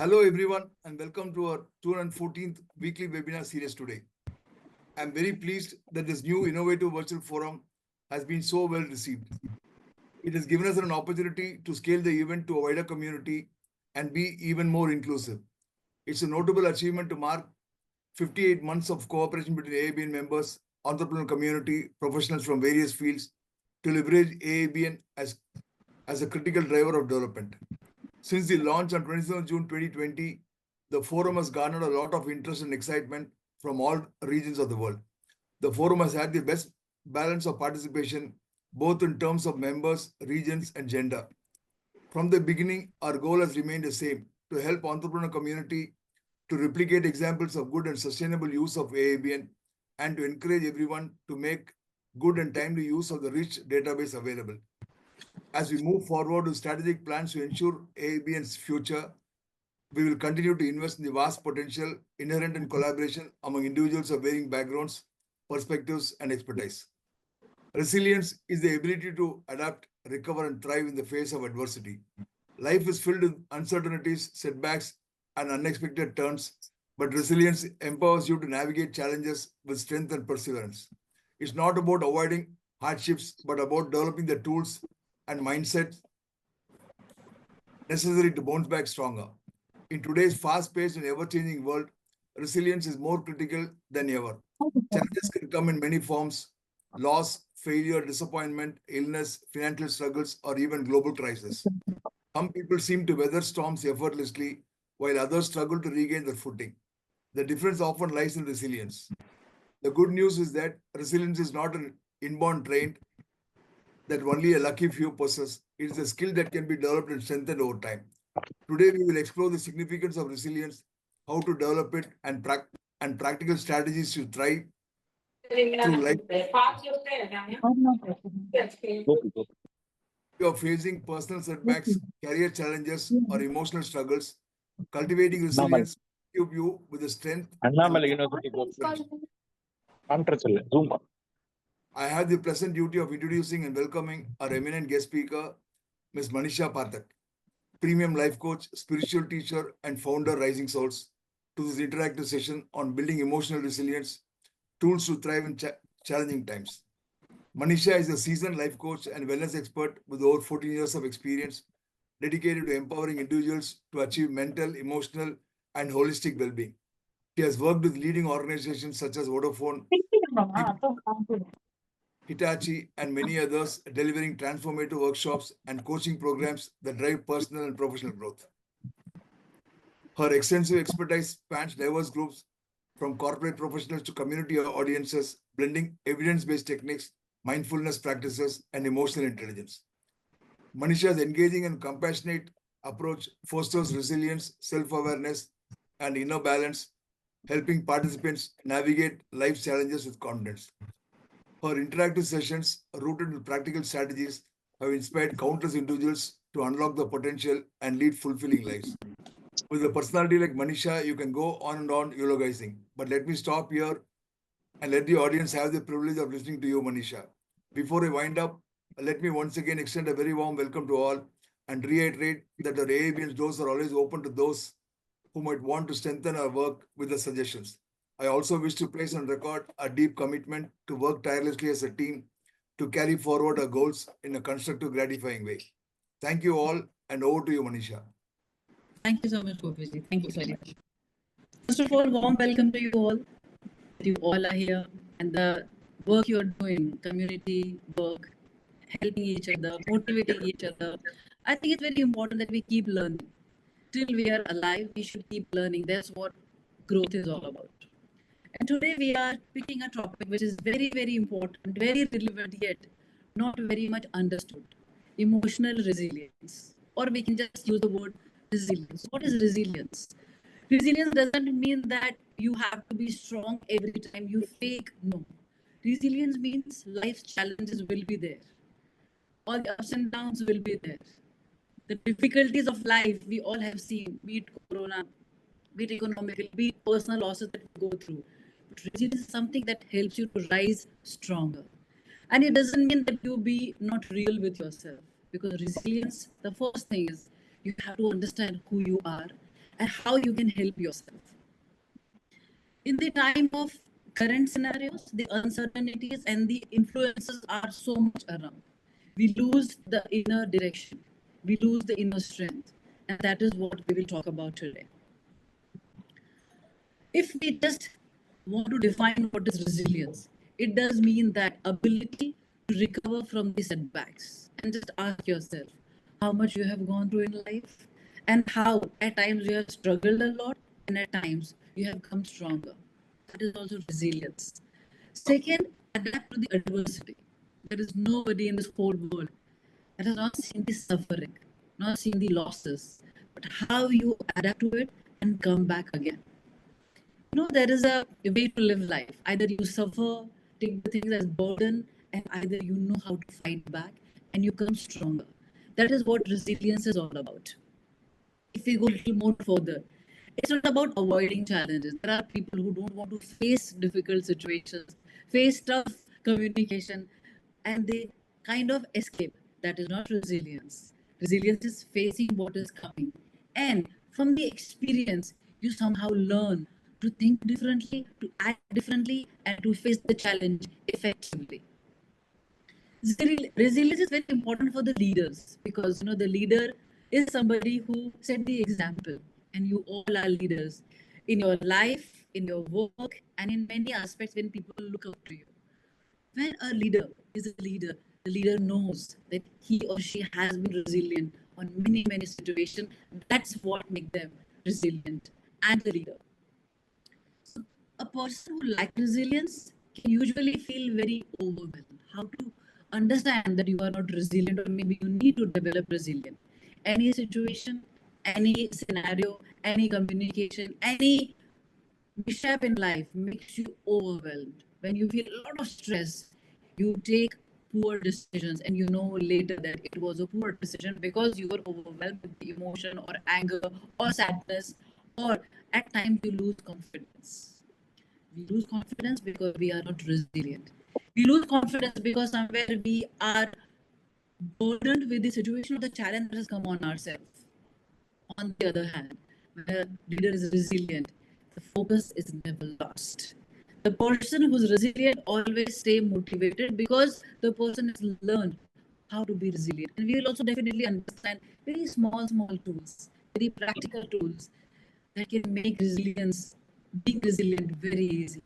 Hello everyone and welcome to our 214th weekly webinar series today. I'm very pleased that this new innovative virtual forum has been so well received. It has given us an opportunity to scale the event to a wider community and be even more inclusive. It's a notable achievement to mark 58 months of cooperation between AABN members, entrepreneurial community, professionals from various fields to leverage AABN as a critical driver of development. Since the launch on 27 June 2020, the forum has garnered a lot of interest and excitement from all regions of the world. The forum has had the best balance of participation, both in terms of members, regions, and gender. From the beginning, our goal has remained the same, to help entrepreneur community to replicate examples of good and sustainable use of AABN and to encourage everyone to make good and timely use of the rich database available. As we move forward with strategic plans to ensure AABN's future, we will continue to invest in the vast potential inherent in collaboration among individuals of varying backgrounds, perspectives, and expertise. Resilience is the ability to adapt, recover, and thrive in the face of adversity. Life is filled with uncertainties, setbacks, and unexpected turns, but resilience empowers you to navigate challenges with strength and perseverance. It's not about avoiding hardships, but about developing the tools and mindset necessary to bounce back stronger. In today's fast-paced and ever-changing world, resilience is more critical than ever. Challenges can come in many forms: loss, failure, disappointment, illness, financial struggles, or even global crisis. Some people seem to weather storms effortlessly, while others struggle to regain their footing. The difference often lies in resilience. The good news is that resilience is not an inborn trait that only a lucky few possess. It is a skill that can be developed and strengthened over time. Today, we will explore the significance of resilience, how to develop it, and practical strategies to thrive through life. You are facing personal setbacks, career challenges, or emotional struggles. Cultivating resilience will equip you with the strength and Annamalai university conference இல்லை zoom I have the pleasant duty of introducing and welcoming our eminent guest speaker, Ms. Manisha Pathak, premium life coach, spiritual teacher, and founder Rising Souls, to this interactive session on building emotional resilience, tools to thrive in challenging times. Manisha is a seasoned life coach and wellness expert with over 14 years of experience, dedicated to empowering individuals to achieve mental, emotional, and holistic well-being. She has worked with leading organizations such as Vodafone, Hitachi, and many others, delivering transformative workshops and coaching programs that drive personal and professional growth. Her extensive expertise spans diverse groups, from corporate professionals to community audiences, blending evidence-based techniques, mindfulness practices, and emotional intelligence. Manisha's engaging and compassionate approach fosters resilience, self-awareness, and inner balance, helping participants navigate life's challenges with confidence. Her interactive sessions, rooted in practical strategies, have inspired countless individuals to unlock the potential and lead fulfilling lives. With a personality like Manisha, you can go on and on eulogizing. But let me stop here and let the audience have the privilege of listening to you, Manisha. Before I wind up, let me once again extend a very warm welcome to all and reiterate that our AABN's doors are always open to those who might want to strengthen our work with the suggestions. I also wish to place on record a deep commitment to work tirelessly as a team to carry forward our goals in a constructive, gratifying way. Thank you all, and over to you, Manisha. Thank you so much, Gopiji. Thank you so much. First of all, warm welcome to you all. You all are here, and the work you're doing, community work, helping each other, motivating each other. I think it's very important that we keep learning. Till we are alive, we should keep learning. That's what growth is all about. And today we are picking a topic which is very, very important, very relevant, yet not very much understood. Emotional resilience. Or we can just use the word resilience. What is resilience? Resilience doesn't mean that you have to be strong every time you fake. No. Resilience means life's challenges will be there. All the ups and downs will be there. The difficulties of life we all have seen, be it corona, be it economical, be it personal losses that we go through. But resilience is something that helps you to rise stronger. And it doesn't mean that you be not real with yourself. Because resilience, the first thing is you have to understand who you are and how you can help yourself. In the time of current scenarios, the uncertainties and the influences are so much around. We lose the inner direction, we lose the inner strength, and that is what we will talk about today. If we just want to define what is resilience, it does mean that ability to recover from the setbacks. And just ask yourself how much you have gone through in life and how at times you have struggled a lot and at times you have come stronger. That is also resilience. Second, adapt to the adversity. There is nobody in this whole world that has not seen the suffering, not seen the losses, but how you adapt to it and come back again. There is a way to live life. Either you suffer, take the things as burden, and either you know how to fight back and you come stronger. That is what resilience is all about. If we go a little more further, it's not about avoiding challenges. There are people who don't want to face difficult situations, face tough communication, and they kind of escape. That is not resilience. Resilience is facing what is coming. And from the experience, you somehow learn to think differently, to act differently, and to face the challenge effectively. Resilience is very important for the leaders because the leader is somebody who set the example, and you all are leaders in your life, in your work, and in many aspects when people look up to you. When a leader is a leader, the leader knows that he or she has been resilient on many situations. That's what makes them resilient and the leader. So a person who lacks resilience can usually feel very overwhelmed. How to understand that you are not resilient, or maybe you need to develop resilience? Any situation, any scenario, any communication, any mishap in life makes you overwhelmed. When you feel a lot of stress, you take poor decisions, and you know later that it was a poor decision because you were overwhelmed with the emotion or anger or sadness, or at times you lose confidence. We lose confidence because we are not resilient. We lose confidence because somewhere we are burdened with the situation or the challenge that has come on ourselves. On the other hand, when a leader is resilient, the focus is never lost. The person who's resilient always stay motivated because the person has learned how to be resilient. And we will also definitely understand very small tools, very practical tools that can make being resilient very easy.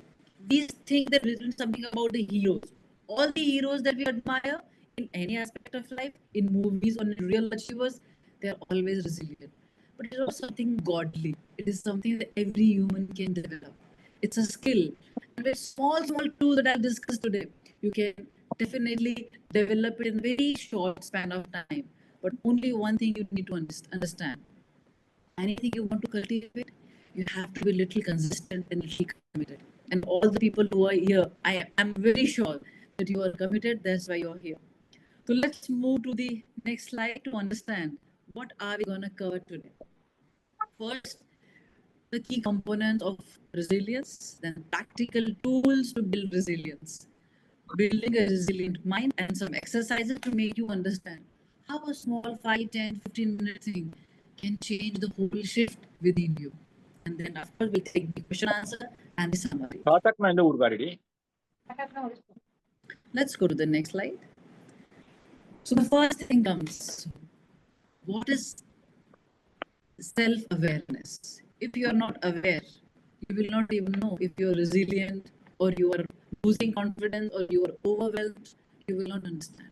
We think that resilience is something about the heroes. All the heroes that we admire in any aspect of life, in movies or in real achievers, they are always resilient. But it is also something godly. It is something that every human can develop. It's a skill. And with small tools that I've discussed today, you can definitely develop it in a very short span of time. But only one thing you need to understand. Anything you want to cultivate, you have to be little consistent and little committed. And all the people who are here, I am very sure that you are committed. That's why you're here. So let's move to the next slide to understand what are we going to cover today. First, the key components of resilience, then practical tools to build resilience, building a resilient mind, and some exercises to make you understand how a small 5, 10, 15-minute thing can change the whole shift within you. And then, of course, we'll take the question answer and the summary. Let's go to the next slide. So the first thing comes, what is self-awareness? If you are not aware, you will not even know if you are resilient or you are losing confidence or you are overwhelmed. You will not understand.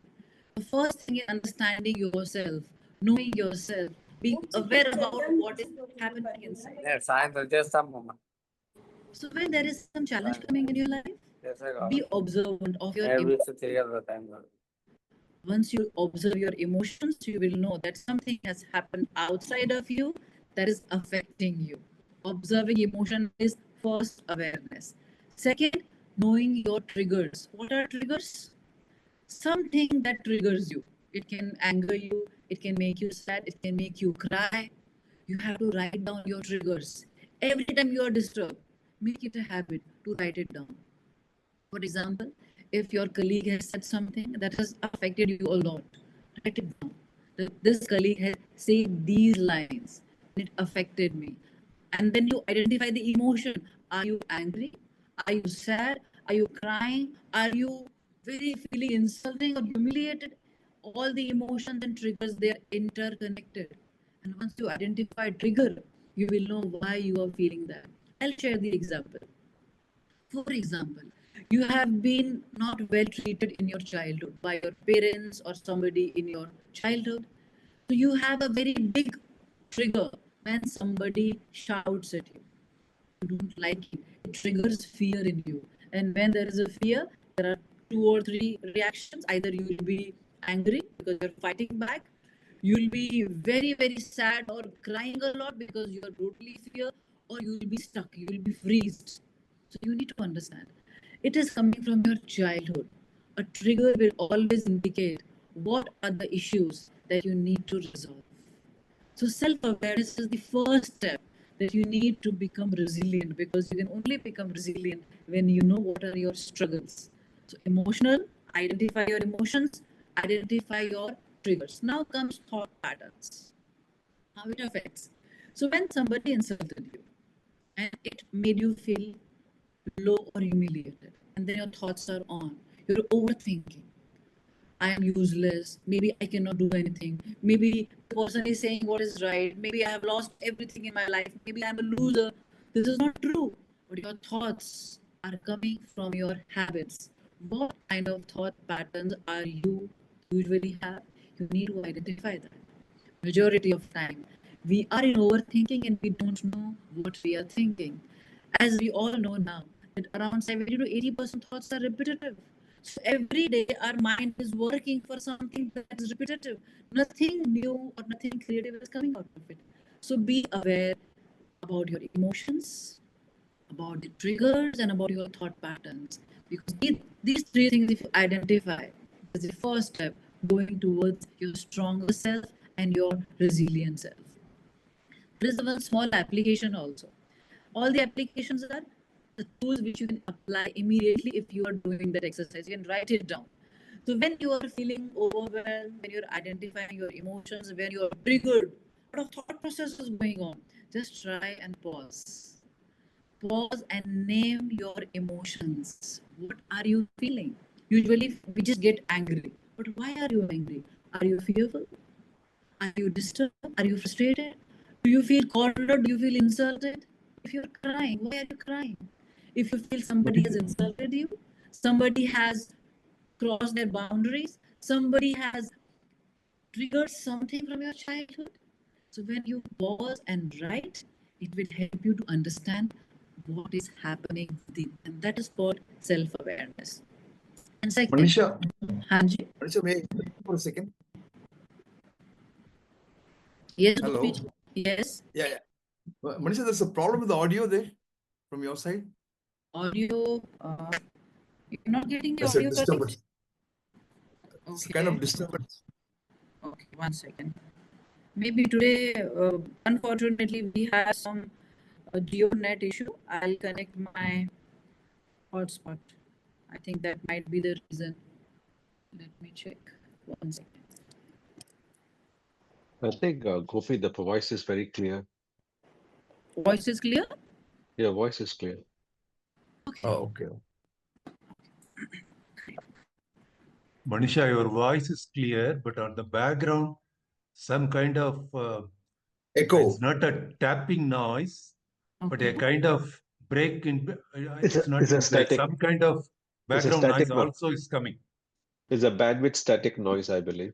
The first thing is understanding yourself, knowing yourself, being aware about what is happening inside. So when there is some challenge coming in your life, be observant of your emotions. Once you observe your emotions, you will know that something has happened outside of you that is affecting you. Observing emotion is first awareness. Second, knowing your triggers. What are triggers? Something that triggers you. It can anger you, it can make you sad, it can make you cry. You have to write down your triggers. Every time you are disturbed, make it a habit to write it down. For example, if your colleague has said something that has affected you a lot, write it down. This colleague has said these lines, and it affected me. And then you identify the emotion. Are you angry? Are you sad? Are you crying? Are you very feeling insulting or humiliated? All the emotions and triggers, they are interconnected. And once you identify trigger, you will know why you are feeling that. I'll share the example. For example, you have been not well treated in your childhood by your parents or somebody in your childhood. So you have a very big trigger when somebody shouts at you. You don't like it. It triggers fear in you. And when there is a fear, there are 2 or 3 reactions. Either you will be angry because you're fighting back, you'll be very, very sad or crying a lot because you are totally fear, or you will be stuck, you will be freezed. So you need to understand it is coming from your childhood. A trigger will always indicate what are the issues that you need to resolve. So self-awareness is the first step that you need to become resilient, because you can only become resilient when you know what are your struggles. So emotional, identify your emotions, identify your triggers. Now comes thought patterns, how it affects. So when somebody insulted you and it made you feel low or humiliated, and then your thoughts are on, you're overthinking. I am useless. Maybe I cannot do anything. Maybe the person is saying what is right. Maybe I have lost everything in my life. Maybe I'm a loser. This is not true. But your thoughts are coming from your habits. What kind of thought patterns are you usually have? You need to identify that. Majority of time, we are in overthinking and we don't know what we are thinking. As we all know now, that around 70 to 80% thoughts are repetitive. So every day our mind is working for something that is repetitive. Nothing new or nothing creative is coming out of it. So be aware about your emotions, about the triggers, and about your thought patterns. Because these 3 things, if you identify, is the first step going towards your stronger self and your resilient self. There is one small application also. All the applications are the tools which you can apply immediately if you are doing that exercise. You can write it down. So when you are feeling overwhelmed, when you're identifying your emotions, when you are triggered, a lot of thought process is going on, just try and pause. Pause and name your emotions. What are you feeling? Usually we just get angry. But why are you angry? Are you fearful? Are you disturbed? Are you frustrated? Do you feel cornered? Do you feel insulted? If you're crying, why are you crying? If you feel somebody has insulted you, somebody has crossed their boundaries, somebody has triggered something from your childhood. So when you pause and write, it will help you to understand what is happening within. And that is called self-awareness. And second, Manisha, Hanji. Manisha, may I interrupt you for a second? Yes, Hello. Gopi. Yes. Yeah. Manisha, there's a problem with the audio there from your side. Audio. You're not getting the There's a audio correct? disturbance. It's a kind of disturbance. Okay, 1 second. Maybe today, unfortunately, we have some GeoNet issue. I'll connect my hotspot. I think that might be the reason. Let me check. 1 second. I think, Gopi, the voice is very clear. Voice is clear? Your voice is clear. Okay. Oh, okay. Manisha, your voice is clear, but on the background, some kind of Echo. it's not a tapping noise, but a Okay. kind of break in. It's not it's a like static. some kind of It's a background noise static noise. also is coming. It's a bandwidth static noise, I believe.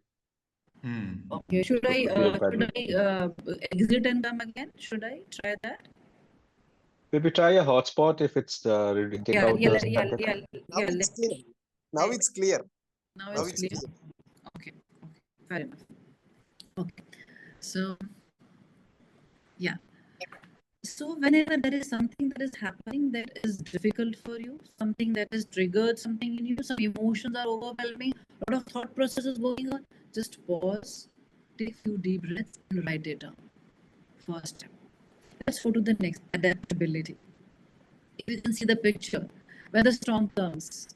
Okay. Should I Could be a bandwidth. exit and come again? Should I try that? Maybe try a hotspot if it's take Yeah, out yeah, the yeah, static. yeah, Now yeah. it's clear. Now it's clear. Now Now it's it's clear. clear. Okay. Okay. Fair enough. Okay. So, yeah. So whenever there is something that is happening that is difficult for you, something that has triggered something in you, some emotions are overwhelming, a lot of thought processes going on, just pause, take few deep breaths and write it down. First step. Let's go to the next, adaptability. If you can see the picture, when the storm comes,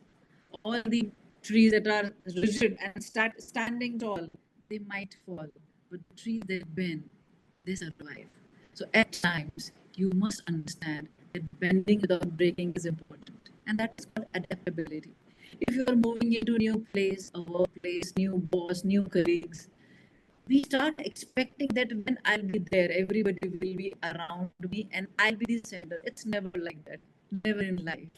all the trees that are rigid and standing tall, they might fall. But the trees that bend, they survive. So at times, you must understand that bending without breaking is important. And that is called adaptability. If you are moving into a new place, a workplace, new boss, new colleagues, we start expecting that when I'll be there, everybody will be around me and I'll be the center. It's never like that, never in life.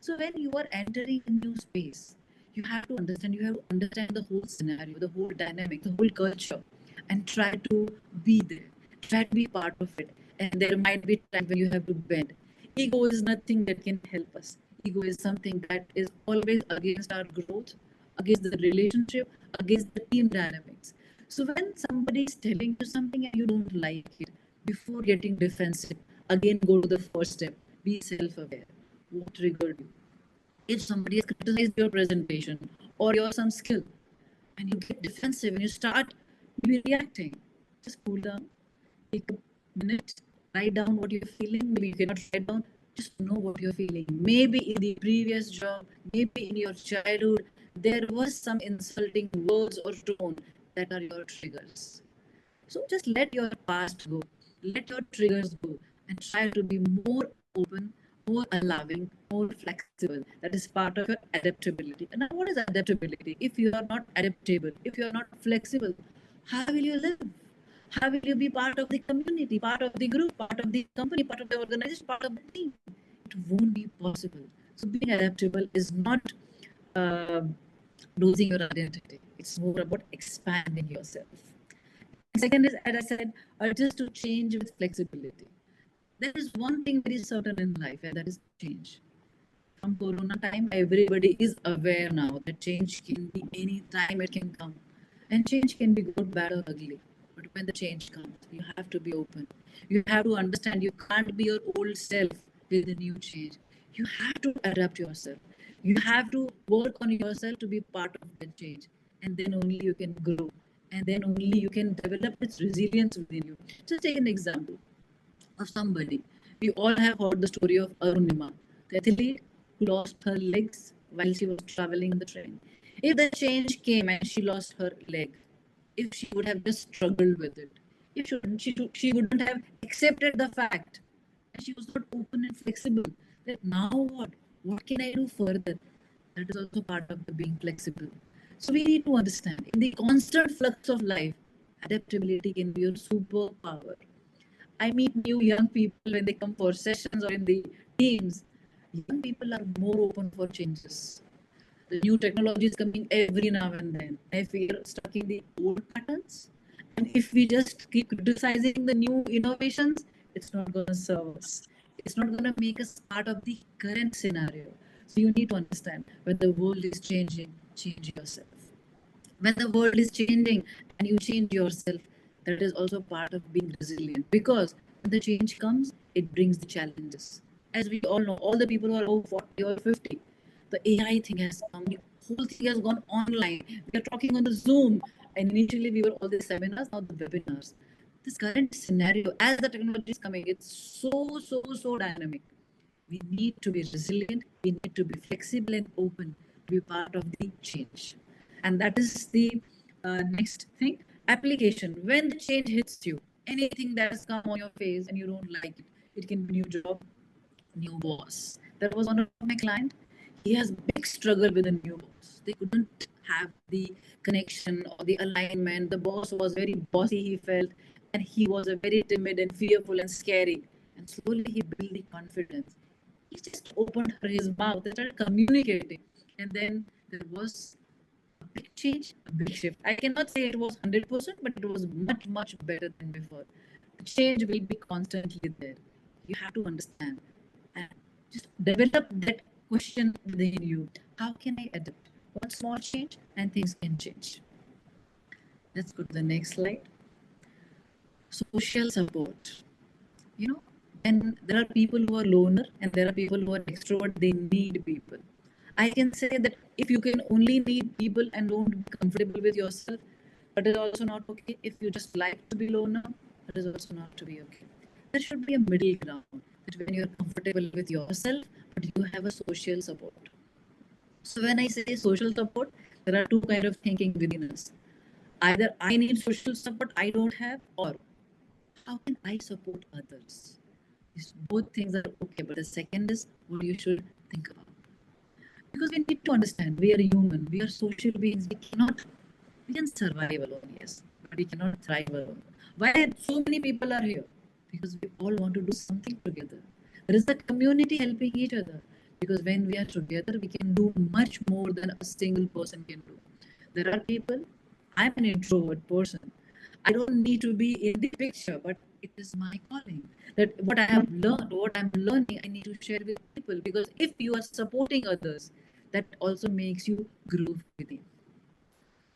So when you are entering a new space, you have to understand the whole scenario, the whole dynamic, the whole culture, and try to be there, try to be part of it. And there might be time when you have to bend. Ego is nothing that can help us. Ego is something that is always against our growth, against the relationship, against the team dynamics. So when somebody is telling you something and you don't like it, before getting defensive, again go to the first step. Be self-aware. What triggered you? If somebody has criticized your presentation or your some skill, and you get defensive and you start maybe reacting, just cool down, take a minute, write down what you're feeling. Maybe you cannot write down, just know what you're feeling. Maybe in the previous job, maybe in your childhood, there was some insulting words or tone that are your triggers. So just let your past go, let your triggers go, and try to be more open, more allowing, more flexible. That is part of your adaptability. And now, what is adaptability? If you are not adaptable, if you are not flexible, how will you live? How will you be part of the community, part of the group, part of the company, part of the organization, part of the team? It won't be possible. So being adaptable is not uh, losing your identity. It's more about expanding yourself. Second is, as I said, adjust to change with flexibility. There is one thing very certain in life, and that is change. From Corona time, everybody is aware now that change can be any time it can come. And change can be good, bad, or ugly. But when the change comes, you have to be open. You have to understand you can't be your old self with the new change. You have to adapt yourself. You have to work on yourself to be part of the change. And then only you can grow. And then only you can develop its resilience within you. Just take an example of somebody. We all have heard the story of Arunima, the athlete who lost her legs while she was traveling in the train. If the change came and she lost her leg, if she would have just struggled with it, if she wouldn't have accepted the fact, and she was not open and flexible, that now what? What can I do further? That is also part of the being flexible. So we need to understand in the constant flux of life, adaptability can be your superpower. I meet new young people when they come for sessions or in the teams. Young people are more open for changes. The new technology is coming every now and then. If we are stuck in the old patterns, and if we just keep criticizing the new innovations, it's not going to serve us. It's not going to make us part of the current scenario. So you need to understand when the world is changing, change yourself. When the world is changing and you change yourself, that is also part of being resilient, because when the change comes, it brings the challenges. As we all know, all the people who are over 40 or 50, the AI thing has come, the whole thing has gone online. We are talking on the Zoom, and initially we were all the seminars, now the webinars. This current scenario, as the technology is coming, it's so dynamic. We need to be resilient, we need to be flexible and open to be part of the change. And that is the next thing, application. When the change hits you, anything that has come on your face and you don't like it, it can be new job, new boss. There was one of my client, he has big struggle with a new boss. They couldn't have the connection or the alignment. The boss was very bossy, he felt, and he was a very timid and fearful and scary. And slowly he built the confidence. He just opened his mouth and started communicating. And then there was a big change, a big shift. I cannot say it was 100%, but it was much better than before. The change will be constantly there. You have to understand and just develop that question within you. How can I adapt? One small change and things can change. Let's go to the next slide. Social support. You know, and there are people who are loner and there are people who are extrovert, they need people. I can say that if you can only need people and don't be comfortable with yourself, that is also not okay. If you just like to be loner, that is also not to be okay. There should be a middle ground that when you're comfortable with yourself, but you have a social support. So when I say social support, there are two kind of thinking within us. Either I need social support I don't have, or how can I support others? Both things are okay, but the second is what you should think about. Because we need to understand we are human, we are social beings. We can survive alone, yes, but we cannot thrive alone. Why so many people are here? Because we all want to do something together. There is a community helping each other. Because when we are together, we can do much more than a single person can do. There are people, I'm an introvert person. I don't need to be in the picture, but it is my calling. That what I have learned, what I'm learning, I need to share with people. Because if you are supporting others, that also makes you grow within.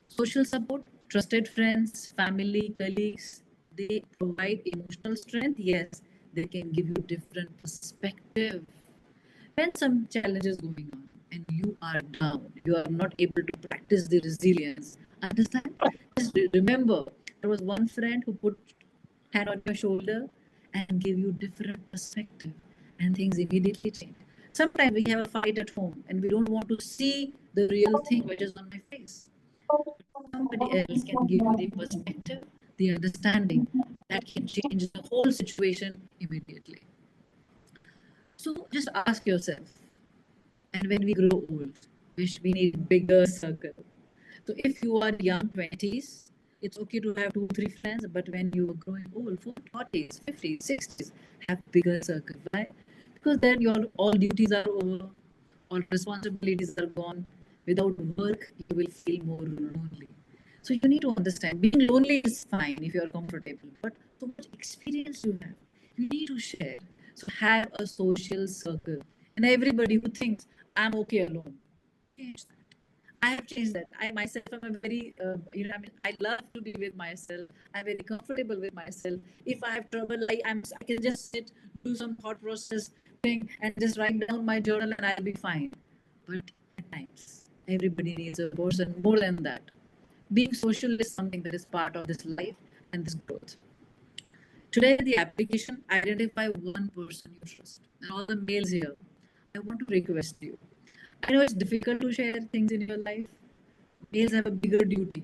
Social support, trusted friends, family, colleagues, they provide emotional strength. Yes, they can give you different perspective. When some challenges going on and you are down, you are not able to practice the resilience. Understand? Just remember, there was one friend who put hand on your shoulder and give you different perspective, and things immediately change. Sometimes we have a fight at home and we don't want to see the real thing which is on my face. Somebody else can give you the perspective, the understanding that can change the whole situation immediately. So just ask yourself, and when we grow old, we need bigger circle. So if you are young 20s, it's okay to have 2, 3 friends, but when you are growing old, 40s, 50s, 60s, have bigger circle. Why? Because then your all duties are over, all responsibilities are gone. Without work, you will feel more lonely. So you need to understand being lonely is fine if you are comfortable, but so much experience you have, you need to share. So have a social circle. And everybody who thinks I'm okay alone, change that. I have changed that. I myself am a very, I mean, I love to be with myself. I'm very comfortable with myself. If I have trouble, I can just sit, do some thought process thing, and just write down my journal, and I'll be fine. But at times, everybody needs a person more than that. Being social is something that is part of this life and this growth. Today, the application identify one person you trust. And all the males here, I want to request you. I know it's difficult to share things in your life. Males have a bigger duty.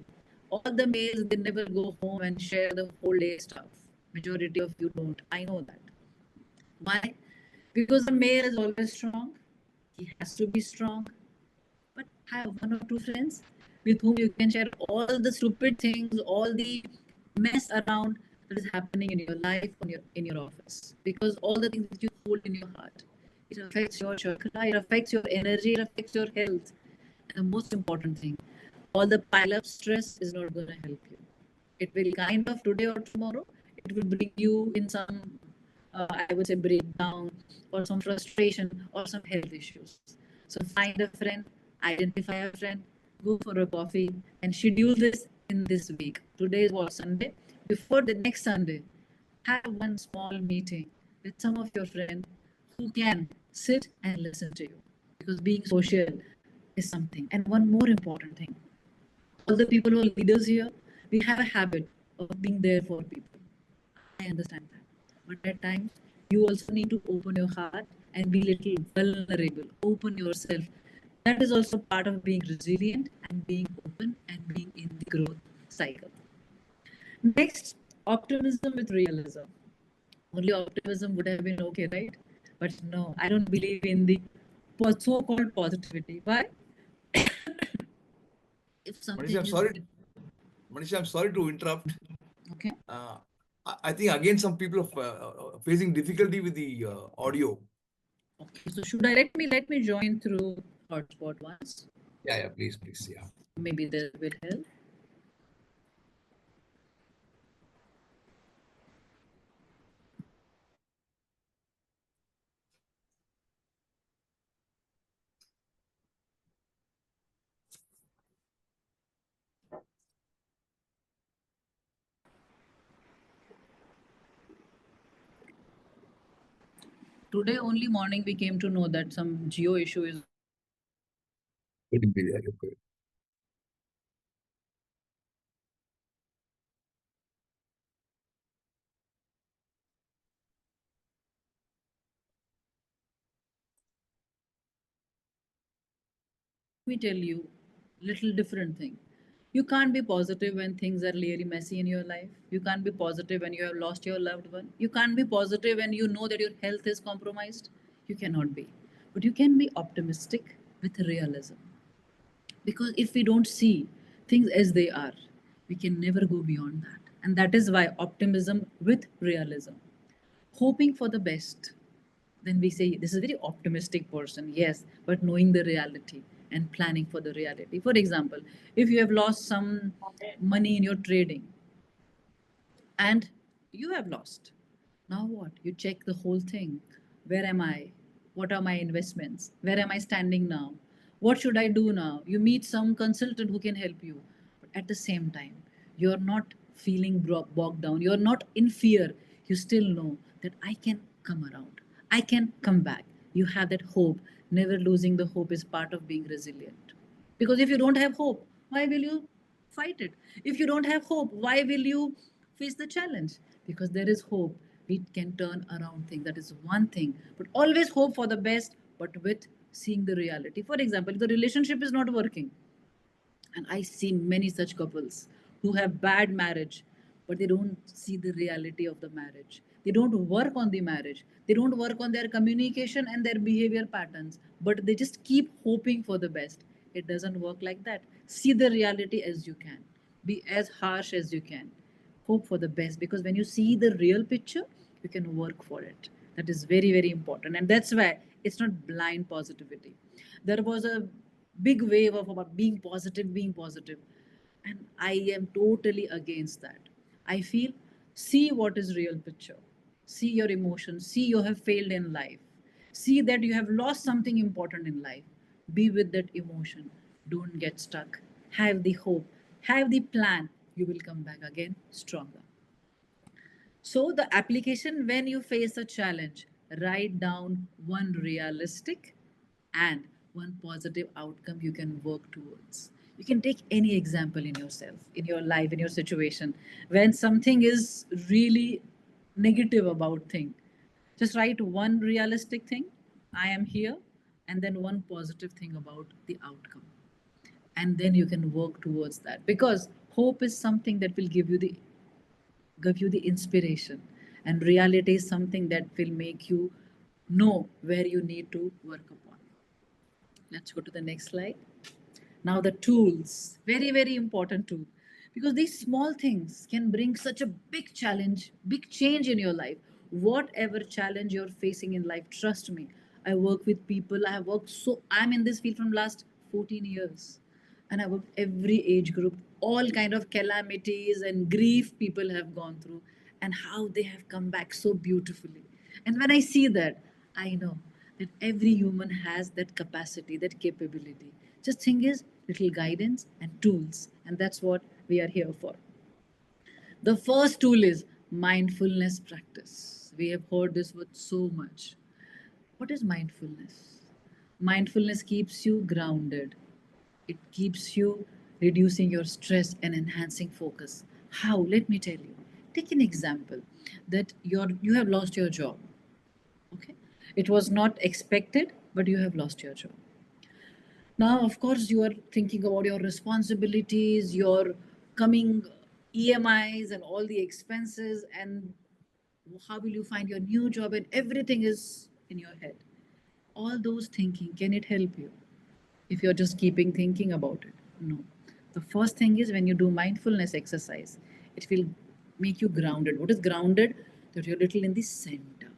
All the males, they never go home and share the whole day stuff. Majority of you don't. I know that. Why? Because the male is always strong. He has to be strong. But have 1 or 2 friends with whom you can share all the stupid things, all the mess around that is happening in your life, in your office. Because all the things that you hold in your heart, it affects your chakra, it affects your energy, it affects your health. And the most important thing, all the pile up stress is not going to help you. It will kind of today or tomorrow, it will bring you in some, I would say, breakdown or some frustration or some health issues. So find a friend, identify a friend, go for a coffee, and schedule this in this week. Today is what, Sunday? Before the next Sunday, have one small meeting with some of your friends who can sit and listen to you. Because being social is something. And one more important thing, all the people who are leaders here, we have a habit of being there for people. I understand that. But at times, you also need to open your heart and be little vulnerable. Open yourself. That is also part of being resilient and being open and being in the growth cycle. Next, optimism with realism. Only optimism would have been okay, right? But no, I don't believe in the so-called positivity. Why? If something Manisha, I'm is sorry. Manisha, I'm sorry to interrupt. okay. I think again some people are facing difficulty with the audio. Okay, so should I let me join through hotspot once? Yeah, please, please, yeah. Maybe that will help. Today only morning we came to know that some geo issue is. It will be there, okay. Let me tell you little different thing. You can't be positive when things are really messy in your life. You can't be positive when you have lost your loved one. You can't be positive when you know that your health is compromised. You cannot be. But you can be optimistic with realism. Because if we don't see things as they are, we can never go beyond that. And that is why optimism with realism, hoping for the best, then we say this is a very optimistic person, yes, but knowing the reality and planning for the reality. For example, if you have lost some money in your trading and you have lost, now what? You check the whole thing. Where am I? What are my investments? Where am I standing now? What should I do now? You meet some consultant who can help you. But at the same time, you're not feeling bogged down. You're not in fear. You still know that I can come around. I can come back. You have that hope. Never losing the hope is part of being resilient. Because if you don't have hope, why will you fight it? If you don't have hope, why will you face the challenge? Because there is hope. We can turn around things. That is one thing. But always hope for the best, but with seeing the reality. For example, if the relationship is not working, and I see many such couples who have bad marriage, but they don't see the reality of the marriage. They don't work on the marriage. They don't work on their communication and their behavior patterns, but they just keep hoping for the best. It doesn't work like that. See the reality as you can. Be as harsh as you can. Hope for the best, because when you see the real picture, you can work for it. That is very, very important. And that's why it's not blind positivity. There was a big wave of about being positive, and I am totally against that. I feel, see what is real picture, see your emotions, see you have failed in life, see that you have lost something important in life. Be with that emotion. Don't get stuck. Have the hope, have the plan. You will come back again stronger. So, the application, when you face a challenge, write down one realistic and one positive outcome you can work towards. You can take any example in yourself, in your life, in your situation. When something is really negative about thing, just write one realistic thing, I am here, and then one positive thing about the outcome. And then you can work towards that, because hope is something that will give you the inspiration, and reality is something that will make you know where you need to work upon. Let's go to the next slide. Now the tools, very, very important tool, because these small things can bring such a big challenge, big change in your life. Whatever challenge you're facing in life, trust me, I work with people. I have worked, so I'm in this field from last 14 years, and I worked every age group, all kind of calamities and grief people have gone through, and how they have come back so beautifully. And when I see that, I know that every human has that capacity, that capability. Just thing is little guidance and tools, and that's what we are here for. The first tool is mindfulness practice. We have heard this word so much. What is mindfulness? Mindfulness keeps you grounded. It keeps you reducing your stress and enhancing focus. How? Let me tell you. Take an example that you have lost your job. Okay? It was not expected, but you have lost your job. Now, of course, you are thinking about your responsibilities, your coming EMIs, and all the expenses, and how will you find your new job, and everything is in your head. All those thinking, can it help you if you're just keeping thinking about it? No. The first thing is, when you do mindfulness exercise, it will make you grounded. What is grounded? That you're little in the center.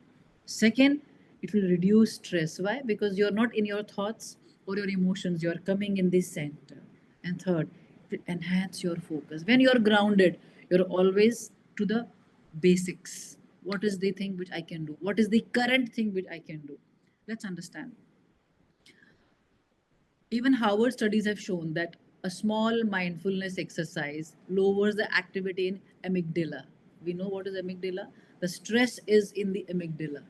Second, it will reduce stress. Why? Because you're not in your thoughts or your emotions, you're coming in the center. And third, it will enhance your focus. When you're grounded, you're always to the basics. What is the thing which I can do? What is the current thing which I can do? Let's understand. Even Harvard studies have shown that a small mindfulness exercise lowers the activity in amygdala. We know what is amygdala. The stress is in the amygdala.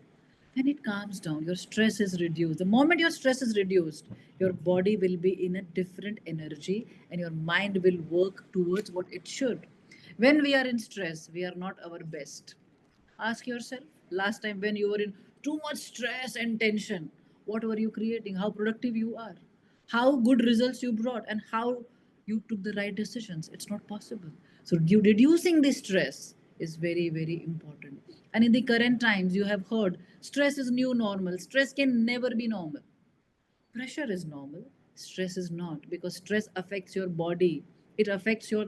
When it calms down, your stress is reduced. The moment your stress is reduced, your body will be in a different energy and your mind will work towards what it should. When we are in stress, we are not our best. Ask yourself, last time when you were in too much stress and tension, what were you creating? How productive you are? How good results you brought? And how you took the right decisions. It's not possible. So reducing the stress is very, very important. And in the current times, you have heard stress is new normal. Stress can never be normal. Pressure is normal, stress is not, because stress affects your body, it affects your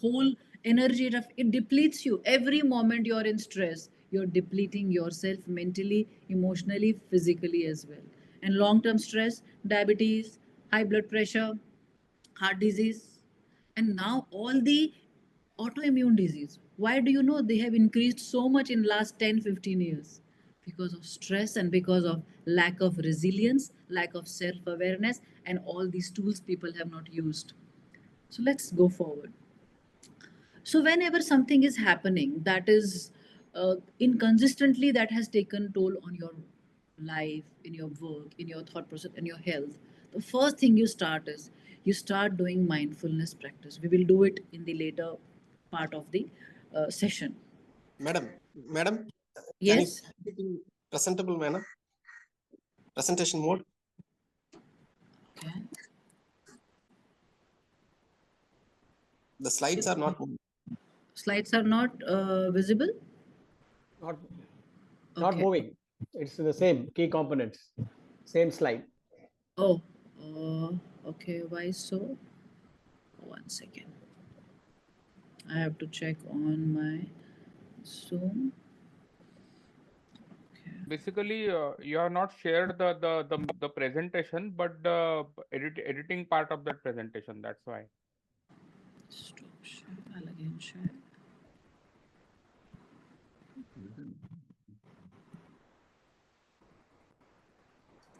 whole energy, it depletes you. Every moment you're in stress, you're depleting yourself mentally, emotionally, physically as well. And long term stress, diabetes, high blood pressure, heart disease, and now all the autoimmune disease. Why do you know they have increased so much in last 10, 15 years? Because of stress and because of lack of resilience, lack of self-awareness, and all these tools people have not used. So let's go forward. So whenever something is happening that is inconsistently, that has taken toll on your life, in your work, in your thought process, in your health, the first thing you start is you start doing mindfulness practice. We will do it in the later part of the session. Madam, can Yes. you put it in presentable manner? Presentation mode. Okay. The slides are not moving. Slides are not visible. Not Okay. moving. It's the same key components, same slide. Oh, okay. Why so? One second. I have to check on my Zoom. Okay. Basically, you have not shared the presentation, but the editing part of that presentation. That's why. Stop share. I'll again share.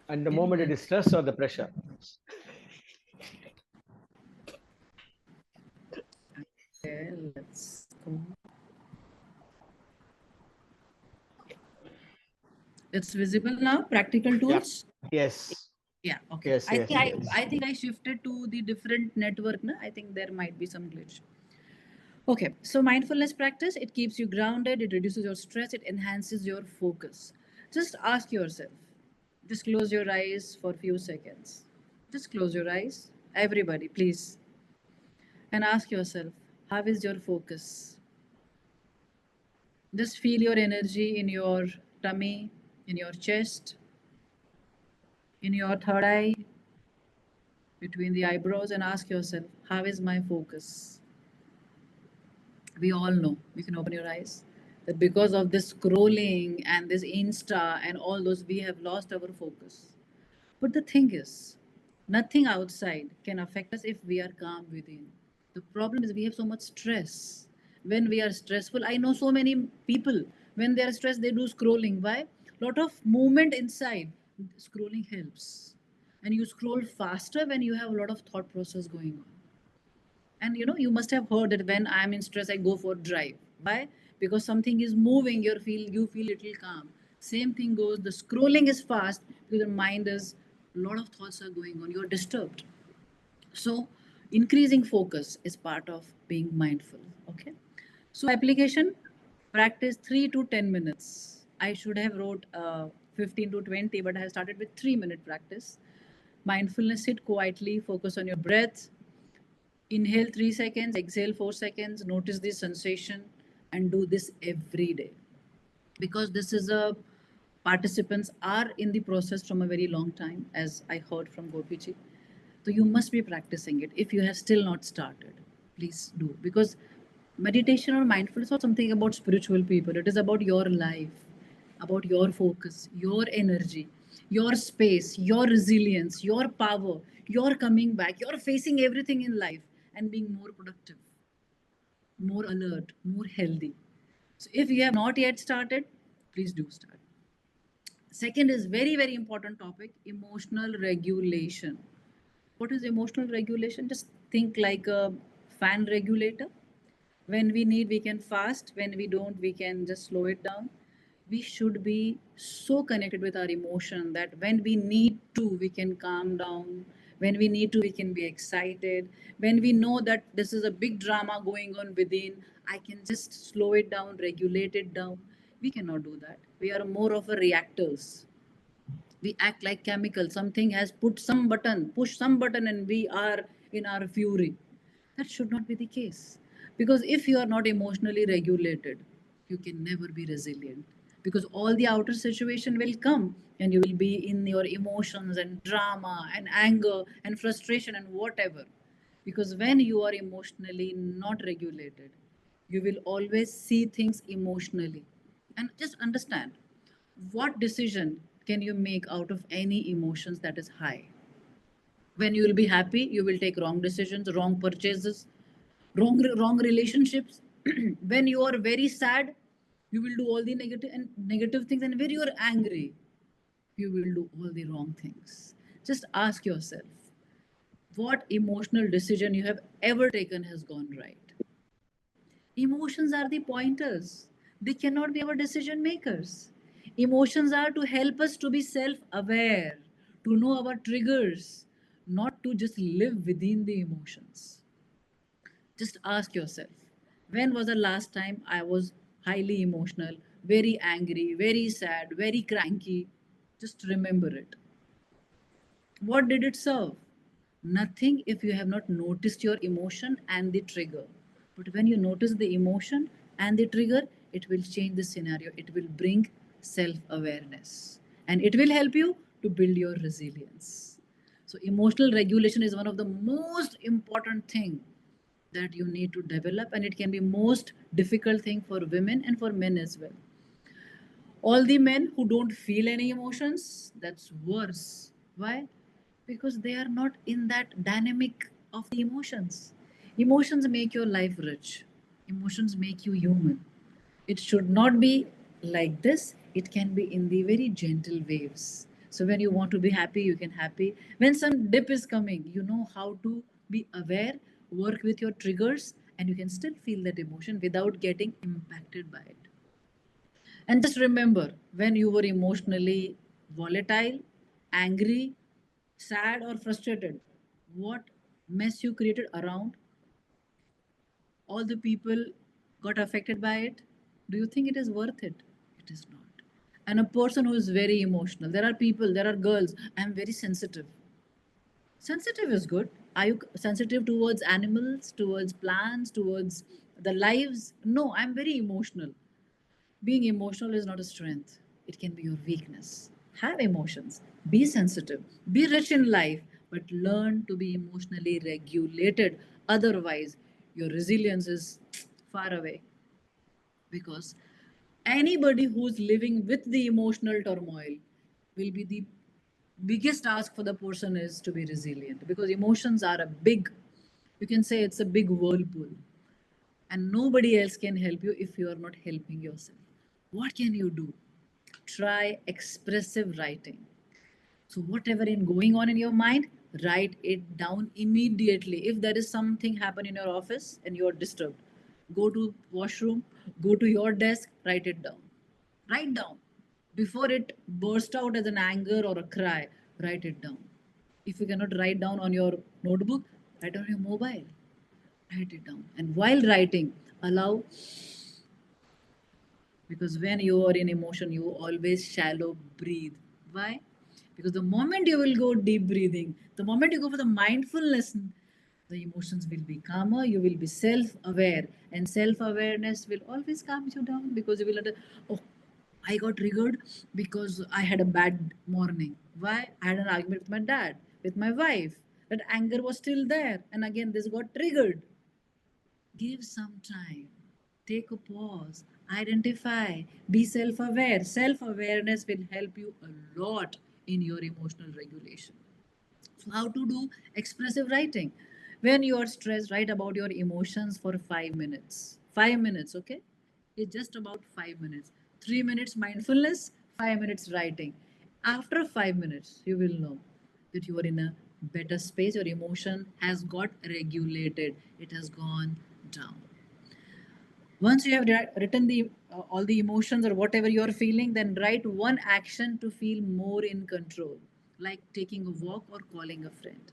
At the moment, it is stress or the pressure. Okay, let's go. It's visible now. Practical tools. Yes. Yeah. Okay. Yes, I yes, think yes. I think I shifted to the different network. Na? I think there might be some glitch. Okay. So mindfulness practice, it keeps you grounded. It reduces your stress. It enhances your focus. Just ask yourself. Just close your eyes for a few seconds. Just close your eyes. Everybody, please. And ask yourself, how is your focus? Just feel your energy in your tummy, in your chest, in your third eye, between the eyebrows, and ask yourself, how is my focus? We all know, you can open your eyes, that because of this scrolling and this Insta and all those, we have lost our focus. But the thing is, nothing outside can affect us if we are calm within. The problem is we have so much stress. When we are stressful, I know so many people, when they are stressed, they do scrolling. Why? Lot of movement inside. Scrolling helps. And you scroll faster when you have a lot of thought process going on. And you must have heard that when I'm in stress, I go for drive. Why? Because something is moving, you feel little calm. Same thing goes, the scrolling is fast because the mind is, a lot of thoughts are going on, you're disturbed. So increasing focus is part of being mindful. Okay. So application, practice 3 to 10 minutes. I should have wrote 15 to 20, but I have started with 3-minute practice. Mindfulness, sit quietly, focus on your breath. Inhale 3 seconds, exhale 4 seconds, notice this sensation, and do this every day. Because this is a participants are in the process from a very long time, as I heard from Gopiji. So you must be practicing it. If you have still not started, please do. Because meditation or mindfulness is not something about spiritual people. It is about your life, about your focus, your energy, your space, your resilience, your power, your coming back, your facing everything in life and being more productive, more alert, more healthy. So if you have not yet started, please do start. Second is very, very important topic, emotional regulation. What is emotional regulation? Just think like a fan regulator. When we need, we can fast. When we don't, we can just slow it down. We should be so connected with our emotion that when we need to, we can calm down. When we need to, we can be excited. When we know that this is a big drama going on within, I can just slow it down, regulate it down. We cannot do that. We are more of a reactors. We act like chemical. Something has pushed some button, and we are in our fury. That should not be the case. Because if you are not emotionally regulated, you can never be resilient. Because all the outer situation will come and you will be in your emotions and drama and anger and frustration and whatever. Because when you are emotionally not regulated, you will always see things emotionally. And just understand what decision can you make out of any emotions that is high. When you will be happy, you will take wrong decisions, wrong purchases, wrong relationships. When you are very sad, you will do all the negative things, and when you are angry, you will do all the wrong things. Just ask yourself, what emotional decision you have ever taken has gone right? Emotions are the pointers. They cannot be our decision makers. Emotions are to help us to be self aware, to know our triggers, not to just live within the emotions. Just ask yourself, when was the last time I was highly emotional, very angry, very sad, very cranky? Just remember it. What did it serve? Nothing if you have not noticed your emotion and the trigger. But when you notice the emotion and the trigger, it will change the scenario. It will bring self awareness and it will help you to build your resilience. So, emotional regulation is one of the most important thing that you need to develop, and it can be most difficult thing for women and for men as well. All the men who don't feel any emotions, that's worse. Why? Because they are not in that dynamic of the emotions. Emotions make your life rich. Emotions make you human. It should not be like this. It can be in the very gentle waves. So when you want to be happy, you can happy. When some dip is coming, you know how to be aware, work with your triggers, and you can still feel that emotion without getting impacted by it. And just remember, when you were emotionally volatile, angry, sad, or frustrated, what mess you created around, all the people got affected by it. Do you think it is worth it? It is not. And a person who is very emotional, there are people, there are girls, I am very sensitive. Sensitive is good. Are you sensitive towards animals, towards plants, towards the lives? No, I'm very emotional. Being emotional is not a strength, it can be your weakness. Have emotions, be sensitive, be rich in life, but learn to be emotionally regulated. Otherwise, your resilience is far away. Because anybody who's living with the emotional turmoil will be the biggest ask for the person is to be resilient, because emotions are a big, you can say it's a big whirlpool, and nobody else can help you if you are not helping yourself. What can you do? Try expressive writing. So whatever is going on in your mind, write it down immediately. If there is something happen in your office and you are disturbed, go to washroom, go to your desk, write it down. Write down. Before it burst out as an anger or a cry, write it down. If you cannot write down on your notebook, write on your mobile. Write it down. And while writing, allow, because when you are in emotion, you always shallow breathe. Why? Because the moment you will go deep breathing, the moment you go for the mindfulness, the emotions will be calmer, you will be self-aware, and self-awareness will always calm you down, because you will oh, I got triggered because I had a bad morning. Why? I had an argument with my dad, with my wife. That anger was still there, and again this got triggered. Give some time, take a pause, identify, be self aware. Self awareness will help you a lot in your emotional regulation. So, how to do expressive writing? When you are stressed, write about your emotions for 5 minutes. 5 minutes, okay? It's just about 5 minutes. 3 minutes mindfulness, 5 minutes writing. After 5 minutes, you will know that you are in a better space. Your emotion has got regulated, it has gone down. Once you have written the all the emotions or whatever you are feeling, then write one action to feel more in control, like taking a walk or calling a friend.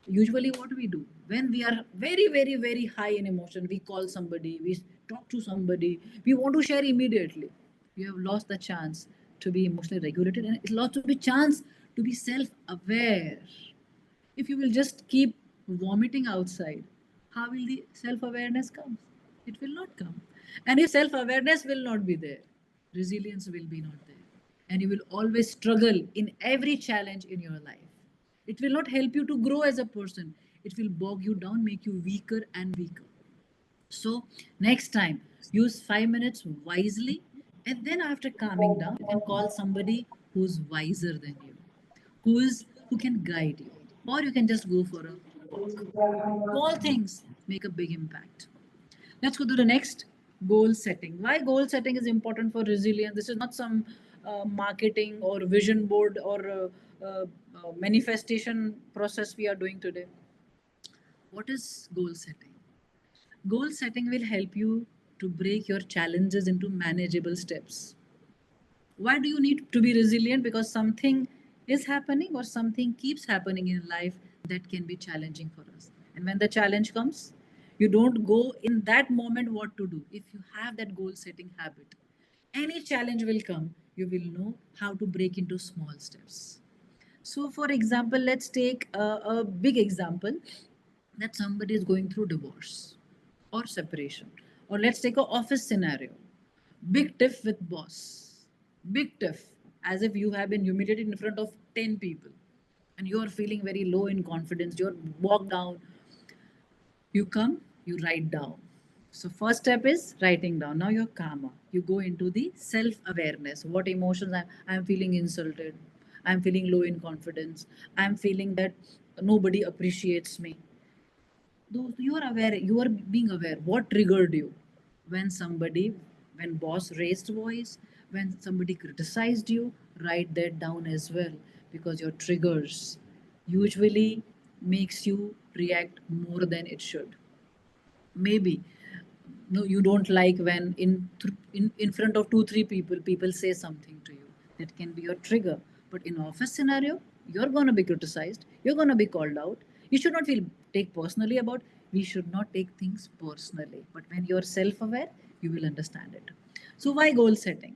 Usually what we do when we are very very very high in emotion, we call somebody, we talk to somebody, we want to share immediately. You have lost the chance to be emotionally regulated, and it's lost to be chance to be self aware. If you will just keep vomiting outside, how will the self-awareness come? It will not come. And if self-awareness will not be there, resilience will be not there. And you will always struggle in every challenge in your life. It will not help you to grow as a person. It will bog you down, make you weaker and weaker. So next time, use 5 minutes wisely, and then after calming down, you can call somebody who's wiser than you, who can guide you, or you can just go for a walk. Small things make a big impact. Let's go to the next, goal setting. Why goal setting is important for resilience? This is not some marketing or vision board or manifestation process we are doing today. What is goal setting? Goal setting will help you to break your challenges into manageable steps. Why do you need to be resilient? Because something is happening or something keeps happening in life that can be challenging for us. And when the challenge comes, you don't go in that moment what to do. If you have that goal setting habit, any challenge will come, you will know how to break into small steps. So, for example, let's take a big example that somebody is going through divorce or separation. Or let's take an office scenario. Big tiff with boss. Big tiff, as if you have been humiliated in front of 10 people and you are feeling very low in confidence. You're walked down. You come, you write down. So first step is writing down. Now you're calmer. You go into the self-awareness. What emotions I'm feeling insulted. I'm feeling low in confidence. I'm feeling that nobody appreciates me. Though you are aware, you are being aware. What triggered you? When boss raised voice, when somebody criticized you, write that down as well, because your triggers usually makes you react more than it should. Maybe no, you don't like when in front of 2 3 people people say something to you, that can be your trigger. But in office scenario, you're going to be criticized, you're going to be called out. You should not feel take personally about. We should not take things personally, but when you're self-aware, you will understand it. So why goal setting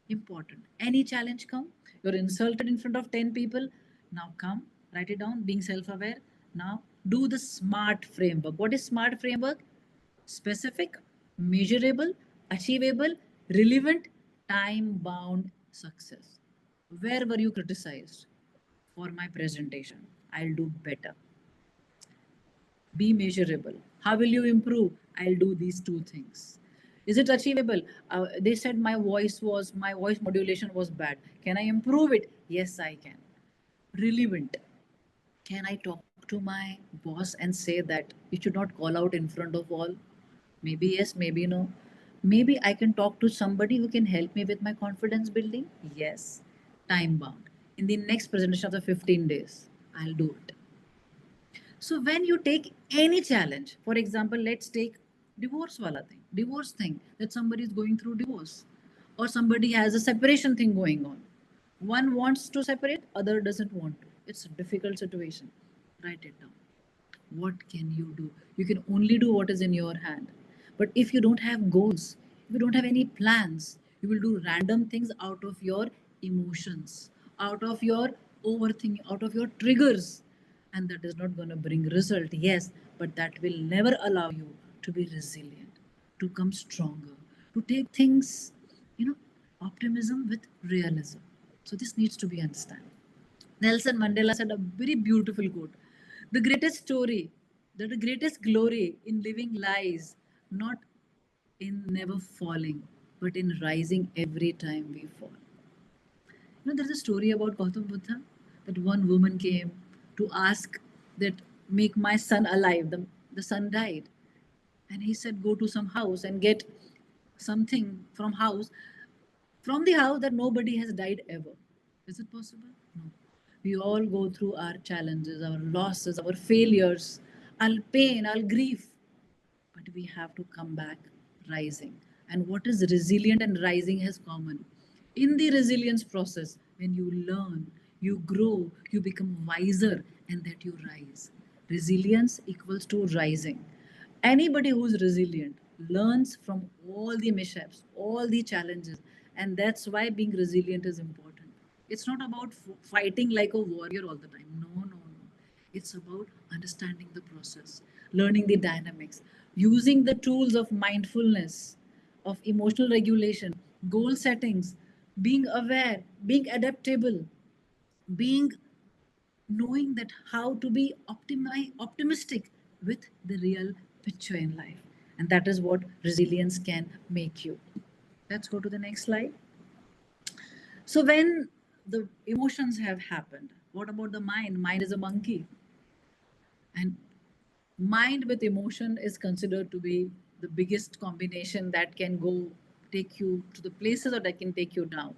important? Any challenge come, you're insulted in front of 10 people, now come, write it down, being self-aware. Now do the SMART framework. What is SMART framework? Specific, measurable, achievable, relevant, time bound success. Where were you criticized? For my presentation, I'll do better. Be measurable. How will you improve? I'll do these 2 things. Is it achievable? They said my voice modulation was bad. Can I improve it? Yes, I can. Relevant. Can I talk to my boss and say that you should not call out in front of all? Maybe yes, maybe no. Maybe I can talk to somebody who can help me with my confidence building. Yes. Time bound. In the next presentation of the 15 days, I'll do it. So when you take any challenge, for example, let's take divorce thing, that somebody is going through divorce, or somebody has a separation thing going on. One wants to separate, other doesn't want to. It's a difficult situation. Write it down. What can you do? You can only do what is in your hand. But if you don't have goals, if you don't have any plans, you will do random things out of your emotions, out of your overthinking, out of your triggers. And that is not going to bring result, yes, but that will never allow you to be resilient, to come stronger, to take things, optimism with realism. So this needs to be understood. Nelson Mandela said a very beautiful quote. The greatest story, the greatest glory in living lies not in never falling, but in rising every time we fall. There's a story about Gautam Buddha, that one woman came to ask that make my son alive. The son died. And he said, go to some house and get something from the house that nobody has died ever. Is it possible? No. We all go through our challenges, our losses, our failures, our pain, our grief. But we have to come back rising. And what is resilient and rising has common. In the resilience process, when you learn, you grow, you become wiser, and that you rise. Resilience equals to rising. Anybody who's resilient learns from all the mishaps, all the challenges, and that's why being resilient is important. It's not about fighting like a warrior all the time. No, no, no. It's about understanding the process, learning the dynamics, using the tools of mindfulness, of emotional regulation, goal settings, being aware, being adaptable, being knowing that how to be optimistic with the real picture in life. And that is what resilience can make you. Let's go to the next slide. So when the emotions have happened, what about the mind? Mind is a monkey. And mind with emotion is considered to be the biggest combination that can go take you to the places or that can take you down.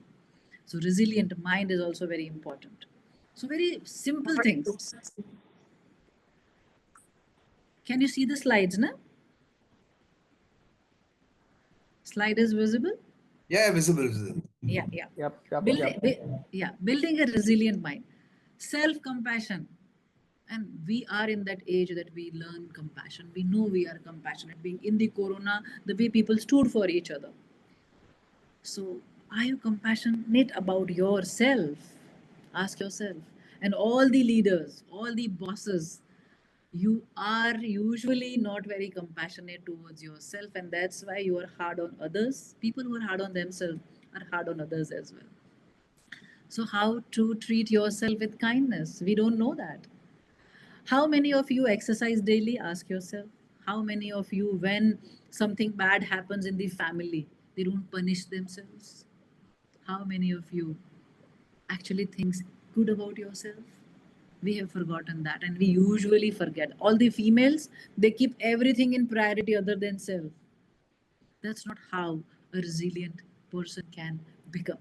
So resilient mind is also very important. So very simple things. Can you see the slides now? Slide is visible? Yeah, visible. Visible. Yeah. Yep. Building a resilient mind. Self-compassion. And we are in that age that we learn compassion. We know we are compassionate. Being in the corona, the way people stood for each other. So are you compassionate about yourself? Ask yourself. And all the leaders, all the bosses, you are usually not very compassionate towards yourself, and that's why you are hard on others. People who are hard on themselves are hard on others as well. So how to treat yourself with kindness? We don't know that. How many of you exercise daily? Ask yourself. How many of you, when something bad happens in the family, they don't punish themselves? How many of you actually think good about yourself? We have forgotten that, and we usually forget. All the females, they keep everything in priority other than self. That's not how a resilient person can become.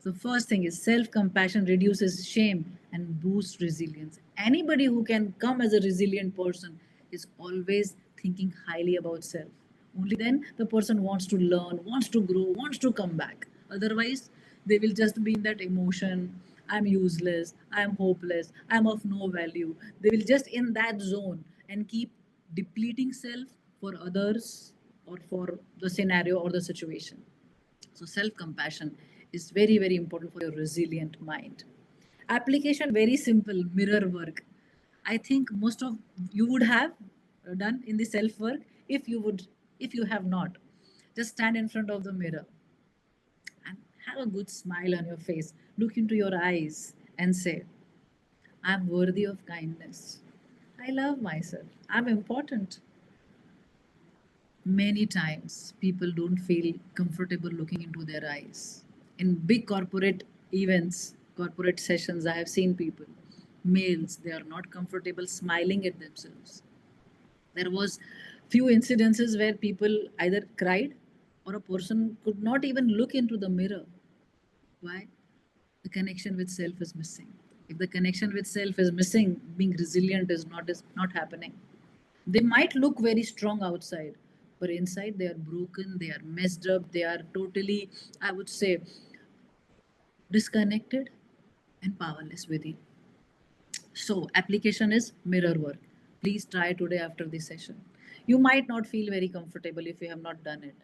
So first thing is self-compassion reduces shame and boosts resilience. Anybody who can come as a resilient person is always thinking highly about self. Only then the person wants to learn, wants to grow, wants to come back. Otherwise, they will just be in that emotion. I'm useless, I'm hopeless, I'm of no value. They will just in that zone and keep depleting self for others or for the scenario or the situation. So self-compassion is very, very important for your resilient mind. Application, very simple, mirror work. I think most of you would have done in the self work. If you have not, just stand in front of the mirror and have a good smile on your face. Look into your eyes and say, I'm worthy of kindness. I love myself. I'm important. Many times people don't feel comfortable looking into their eyes. In big corporate events, corporate sessions, I have seen people, males, they are not comfortable smiling at themselves. There was few incidences where people either cried or a person could not even look into the mirror. Why? The connection with self is missing. If the connection with self is missing, being resilient is not happening. They might look very strong outside, but inside they are broken, they are messed up, they are totally, I would say, disconnected and powerless within. So, application is mirror work. Please try today after this session. You might not feel very comfortable if you have not done it.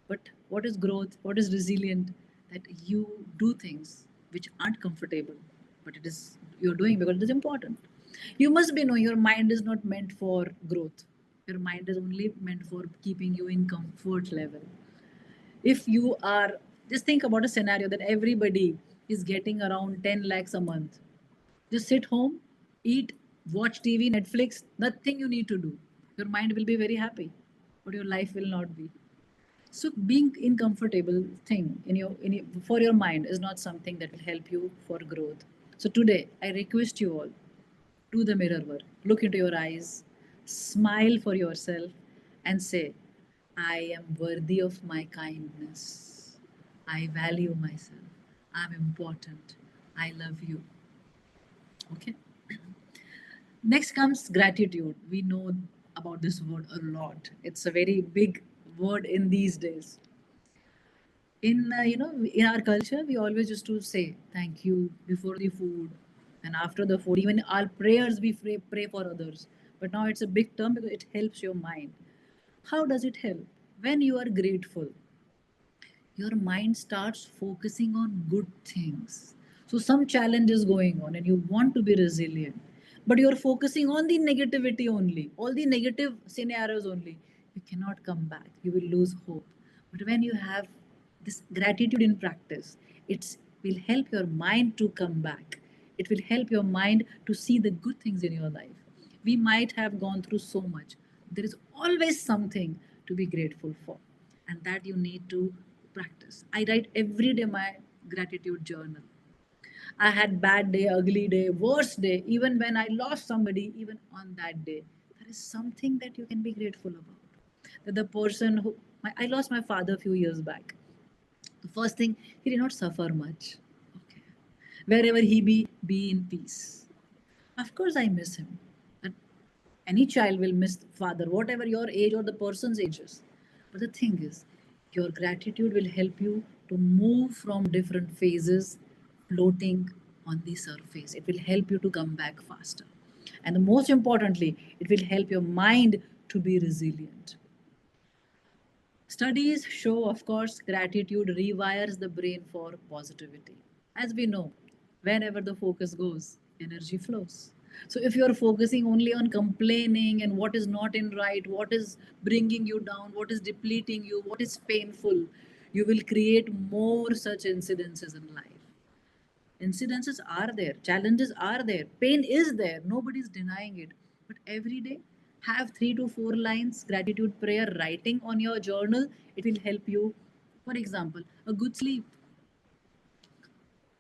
But what is growth? What is resilient? That you do things which aren't comfortable, but it is you're doing because it is important. You must be knowing your mind is not meant for growth. Your mind is only meant for keeping you in comfort level. If you are, just think about a scenario that everybody is getting around 10 lakhs a month. Just sit home, eat, watch TV, Netflix, nothing you need to do. Your mind will be very happy, but your life will not be. So being in comfortable thing for your mind is not something that will help you for growth. So today I request you all, do the mirror work, look into your eyes, smile for yourself and say, I am worthy of my kindness. I value myself. I'm important. I love you. Okay. Next comes gratitude. We know about this word a lot. It's a very big word in these days. In our culture, we always used to say thank you before the food and after the food. Even our prayers, we pray for others. But now it's a big term because it helps your mind. How does it help? When you are grateful, your mind starts focusing on good things. So some challenge is going on and you want to be resilient, but you're focusing on the negativity only, all the negative scenarios only, you cannot come back. You will lose hope. But when you have this gratitude in practice, it will help your mind to come back. It will help your mind to see the good things in your life. We might have gone through so much. There is always something to be grateful for, and that you need to practice. I write every day my gratitude journal. I had bad day, ugly day, worst day, even when I lost somebody, even on that day, there is something that you can be grateful about. That the person who, I lost my father a few years back. The first thing, he did not suffer much. Okay. Wherever he be in peace. Of course, I miss him. But any child will miss father, whatever your age or the person's age is. But the thing is, your gratitude will help you to move from different phases, floating on the surface. It will help you to come back faster. And the most importantly, it will help your mind to be resilient. Studies show, of course, gratitude rewires the brain for positivity. As we know, wherever the focus goes, energy flows. So if you're focusing only on complaining and what is not in right, what is bringing you down, what is depleting you, what is painful, you will create more such incidences in life. Incidences are there, challenges are there, pain is there, nobody's denying it. But every day, have 3 to 4 lines gratitude prayer writing on your journal. It will help you. For example, a good sleep,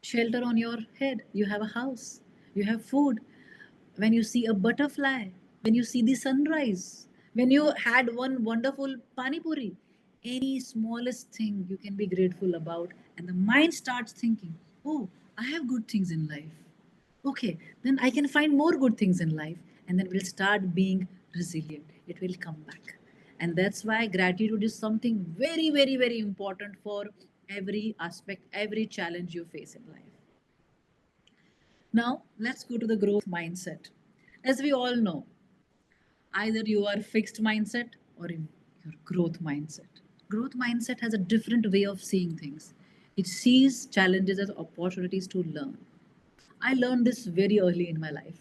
shelter on your head, you have a house, you have food. When you see a butterfly, when you see the sunrise, when you had one wonderful pani puri, any smallest thing you can be grateful about, and the mind starts thinking, oh, I have good things in life. Okay, then I can find more good things in life, and then we'll start being resilient. It will come back. And that's why gratitude is something very, very, very important for every aspect, every challenge you face in life. Now, let's go to the growth mindset. As we all know, either you are fixed mindset or in your growth mindset. Growth mindset has a different way of seeing things. It sees challenges as opportunities to learn. I learned this very early in my life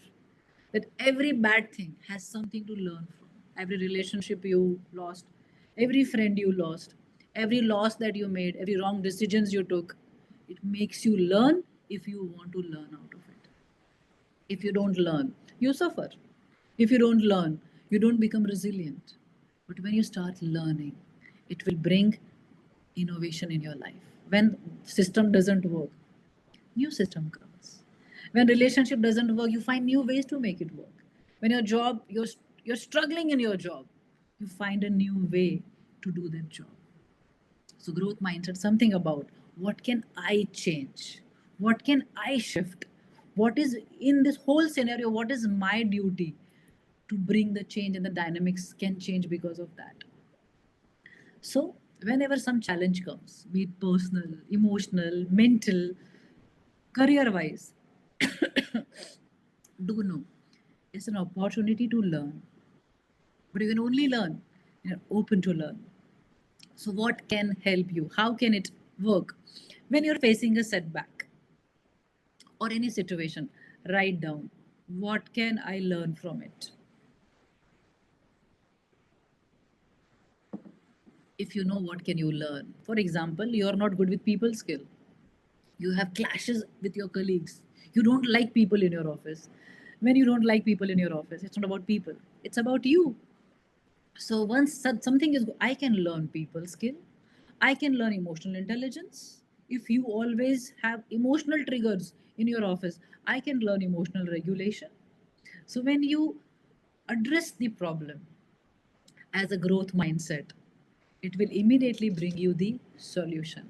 that every bad thing has something to learn from. Every relationship you lost, every friend you lost, every loss that you made, every wrong decisions you took, it makes you learn if you want to learn out of it. If you don't learn, you suffer. If you don't learn, you don't become resilient. But when you start learning, it will bring innovation in your life. When system doesn't work, new system comes. When relationship doesn't work, you find new ways to make it work. When your job, you're struggling in your job, you find a new way to do that job. So growth mindset, something about what can I change? What can I shift? What is in this whole scenario? What is my duty to bring the change, and the dynamics can change because of that. So whenever some challenge comes, be it personal, emotional, mental, career-wise, do know it's an opportunity to learn. But you can only learn, you're open to learn. So what can help you? How can it work? When you're facing a setback or any situation, write down, what can I learn from it? If you know, what can you learn? For example, you're not good with people skill. You have clashes with your colleagues. You don't like people in your office. When you don't like people in your office, it's not about people, it's about you. So once something is, I can learn people skill, I can learn emotional intelligence. If you always have emotional triggers in your office, I can learn emotional regulation. So when you address the problem as a growth mindset, it will immediately bring you the solution.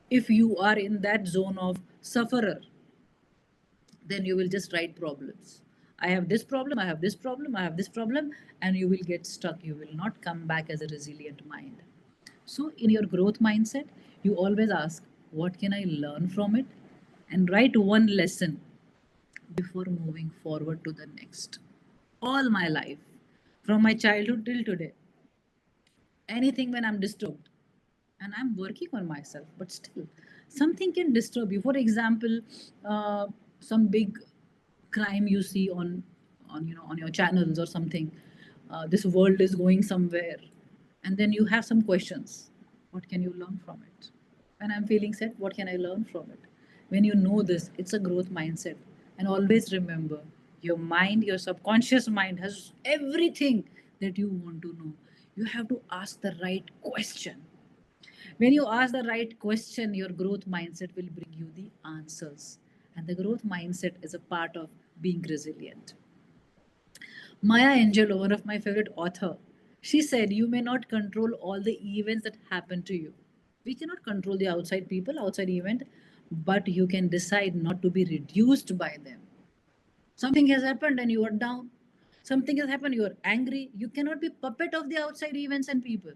If you are in that zone of sufferer, then you will just write problems. I have this problem, I have this problem, I have this problem, and you will get stuck. You will not come back as a resilient mind. So, in your growth mindset, you always ask, what can I learn from it? And write one lesson before moving forward to the next. All my life, from my childhood till today, anything when I'm disturbed, and I'm working on myself, but still, something can disturb you. For example, some big crime you see on your channels or something. This world is going somewhere, and then you have some questions. What can you learn from it? When I'm feeling sad, what can I learn from it? When you know this, it's a growth mindset. And always remember, your mind, your subconscious mind has everything that you want to know. You have to ask the right question. When you ask the right question, your growth mindset will bring you the answers. And the growth mindset is a part of being resilient. Maya Angelou, one of my favorite author, she said, you may not control all the events that happen to you. We cannot control the outside people, outside event, but you can decide not to be reduced by them. Something has happened and you are down. Something has happened, you are angry. You cannot be puppet of the outside events and people.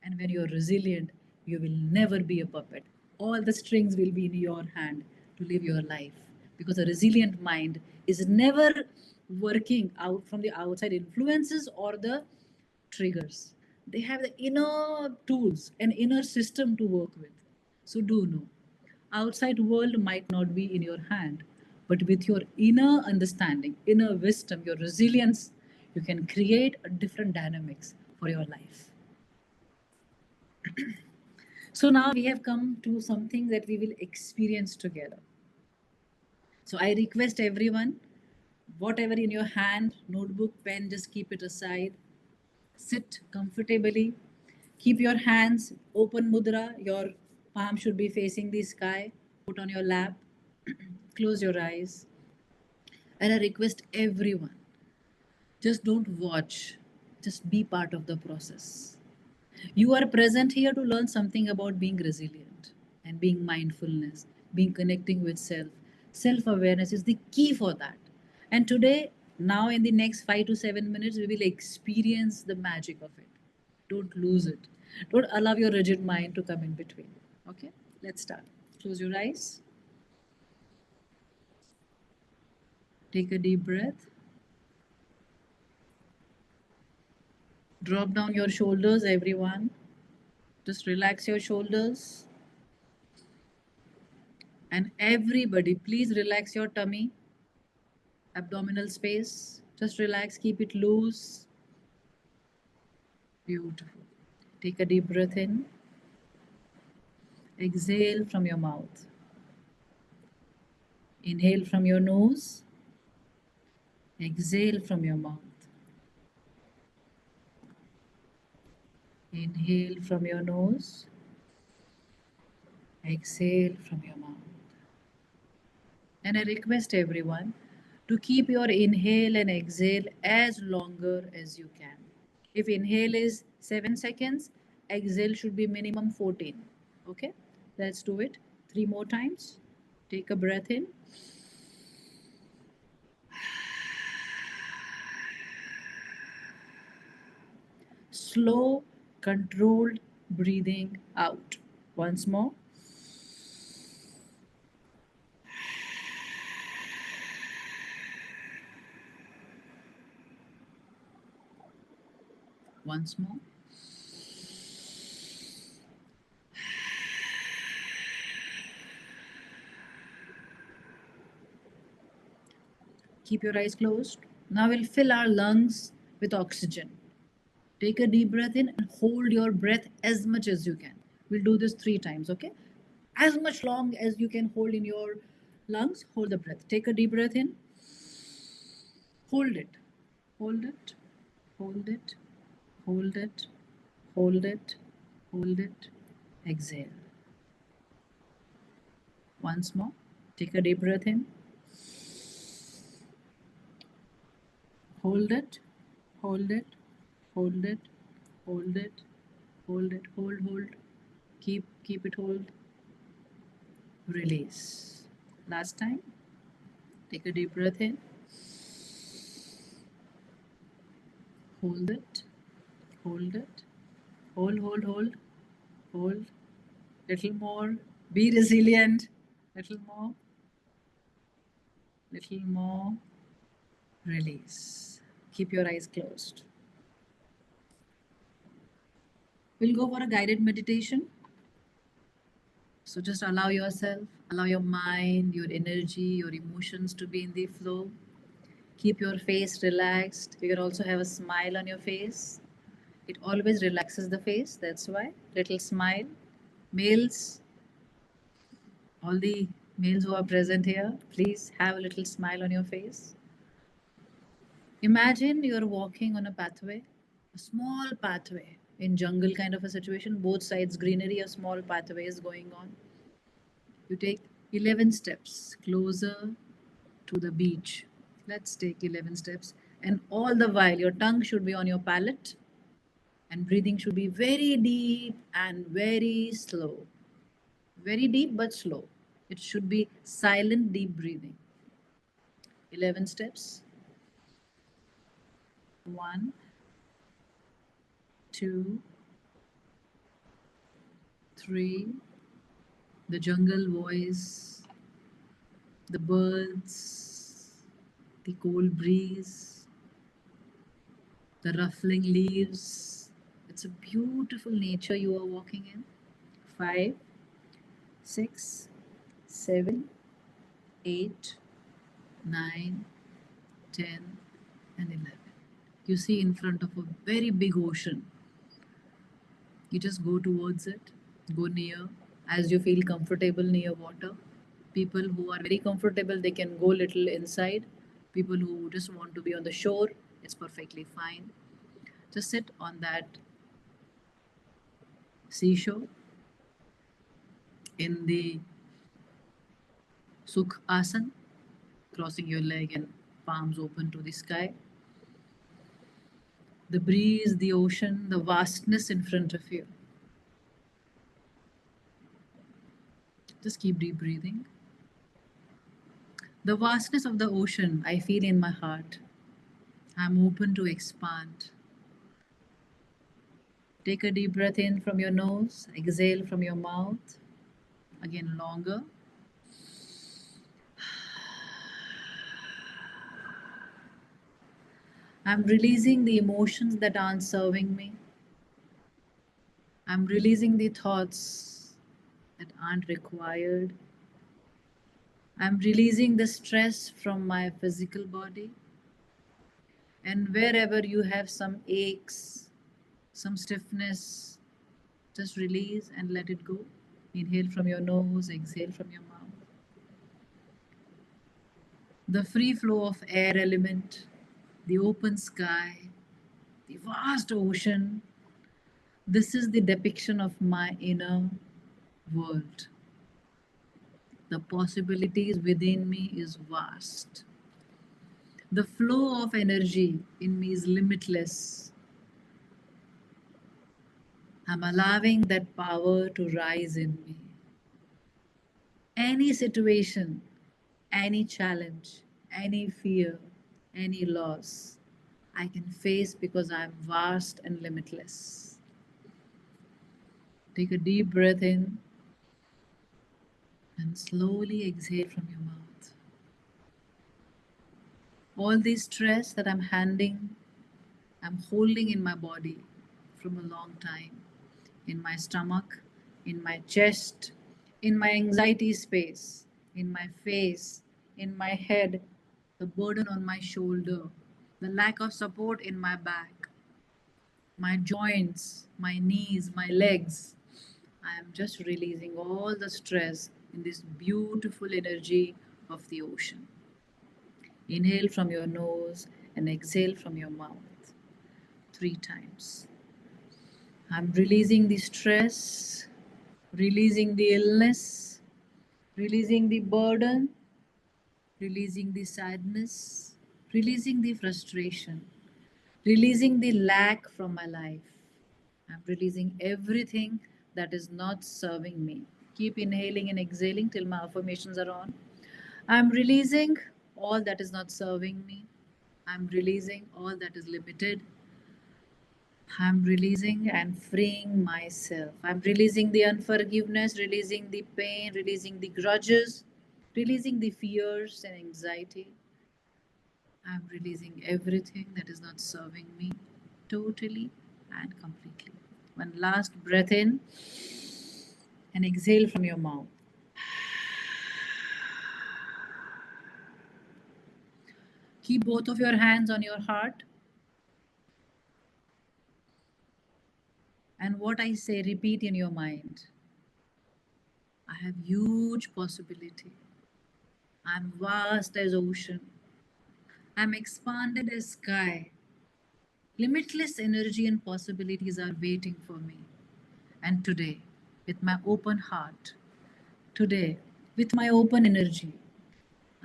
And when you're resilient, you will never be a puppet. All the strings will be in your hand to live your life. Because a resilient mind is never working out from the outside influences or the triggers. They have the inner tools and inner system to work with. So do know. Outside world might not be in your hand, but with your inner understanding, inner wisdom, your resilience, you can create a different dynamics for your life. So now we have come to something that we will experience together. So I request everyone, whatever in your hand, notebook, pen, just keep it aside. Sit comfortably. Keep your hands open mudra. Your palm should be facing the sky. Put on your lap. Close your eyes. And I request everyone, just don't watch. Just be part of the process. You are present here to learn something about being resilient and being mindfulness, being connecting with self. Self awareness is the key for that. And today, now in the next 5 to 7 minutes, we will experience the magic of it. Don't lose it. Don't allow your rigid mind to come in between. Okay, let's start. Close your eyes. Take a deep breath. Drop down your shoulders, everyone. Just relax your shoulders. And everybody, please relax your tummy, abdominal space. Just relax, keep it loose. Beautiful. Take a deep breath in. Exhale from your mouth. Inhale from your nose. Exhale from your mouth. Inhale from your nose. Exhale from your mouth. And I request everyone to keep your inhale and exhale as longer as you can. If inhale is 7 seconds, exhale should be minimum 14. Okay, let's do it 3 more times. Take a breath in. Slow, controlled breathing out. Once more. Once more. Keep your eyes closed. Now we'll fill our lungs with oxygen. Take a deep breath in and hold your breath as much as you can. We'll do this 3 times, okay? As much long as you can hold in your lungs, hold the breath. Take a deep breath in. Hold it. Hold it. Hold it. Hold it. Hold it. Hold it. Exhale. Once more. Take a deep breath in. Hold it. Hold it. Hold it. Hold it. Hold it. Hold. Keep it hold. Release. Last time. Take a deep breath in. Hold it. Hold it. Hold. Hold. Little more. Be resilient. Little more. Little more. Release. Keep your eyes closed. We'll go for a guided meditation. So just allow yourself, allow your mind, your energy, your emotions to be in the flow. Keep your face relaxed. You can also have a smile on your face. It always relaxes the face. That's why. Little smile. Males, all the males who are present here, please have a little smile on your face. Imagine you're walking on a pathway, a small pathway in jungle kind of a situation, both sides greenery, a small pathway is going on. You take 11 steps closer to the beach. Let's take 11 steps. And all the while, your tongue should be on your palate and breathing should be very deep and very slow. Very deep but slow. It should be silent, deep breathing. 11 steps. 1, 2, 3. The jungle voice, the birds, the cold breeze, the ruffling leaves. It's a beautiful nature you are walking in. 5, 6, 7, 8, 9, 10, and 11. You see in front of a very big ocean. You just go towards it, go near as you feel comfortable near water. People who are very comfortable, they can go little inside. People who just want to be on the shore, it's perfectly fine. Just sit on that seashore in the Sukh Asan, crossing your leg and palms open to the sky. The breeze, the ocean, the vastness in front of you. Just keep deep breathing. The vastness of the ocean, I feel in my heart. I'm open to expand. Take a deep breath in from your nose, exhale from your mouth. Again, longer. I'm releasing the emotions that aren't serving me. I'm releasing the thoughts that aren't required. I'm releasing the stress from my physical body. And wherever you have some aches, some stiffness, just release and let it go. Inhale from your nose, exhale from your mouth. The free flow of air element, the open sky, the vast ocean. This is the depiction of my inner world. The possibilities within me is vast. The flow of energy in me is limitless. I'm allowing that power to rise in me. Any situation, any challenge, any fear, any loss, I can face because I'm vast and limitless. Take a deep breath in and slowly exhale from your mouth. All the stress that I'm holding in my body from a long time, in my stomach, in my chest, in my anxiety space, in my face, in my head, the burden on my shoulder, the lack of support in my back, my joints, my knees, my legs. I am just releasing all the stress in this beautiful energy of the ocean. Inhale from your nose and exhale from your mouth 3 times. I'm releasing the stress, releasing the illness, releasing the burden, releasing the sadness, releasing the frustration, releasing the lack from my life. I'm releasing everything that is not serving me. Keep inhaling and exhaling till my affirmations are on. I'm releasing all that is not serving me. I'm releasing all that is limited. I'm releasing and freeing myself. I'm releasing the unforgiveness, releasing the pain, releasing the grudges, releasing the fears and anxiety. I'm releasing everything that is not serving me totally and completely. One last breath in and exhale from your mouth. Keep both of your hands on your heart. And what I say, repeat in your mind. I have huge possibility. I'm vast as ocean. I'm expanded as sky. Limitless energy and possibilities are waiting for me. And today, with my open heart, today, with my open energy,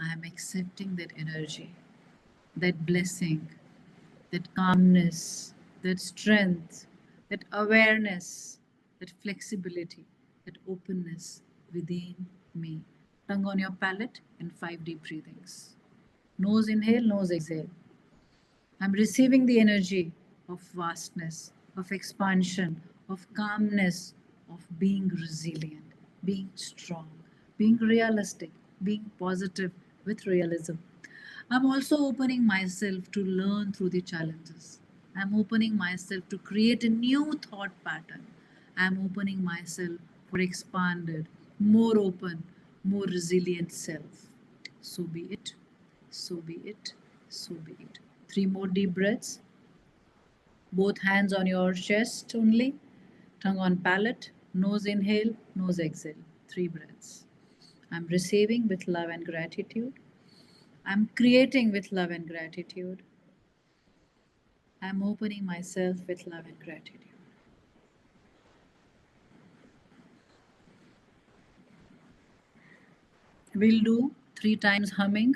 I am accepting that energy, that blessing, that calmness, that strength, that awareness, that flexibility, that openness within me. Tongue on your palate and 5 deep breathings. Nose inhale, nose exhale. I'm receiving the energy of vastness, of expansion, of calmness, of being resilient, being strong, being realistic, being positive with realism. I'm also opening myself to learn through the challenges. I'm opening myself to create a new thought pattern. I'm opening myself for expanded, more open, more resilient self. So be it, so be it, so be it. 3 more deep breaths. Both hands on your chest only. Tongue on palate. Nose inhale, nose exhale. 3 breaths. I'm receiving with love and gratitude. I'm creating with love and gratitude. I'm opening myself with love and gratitude. We'll do 3 times humming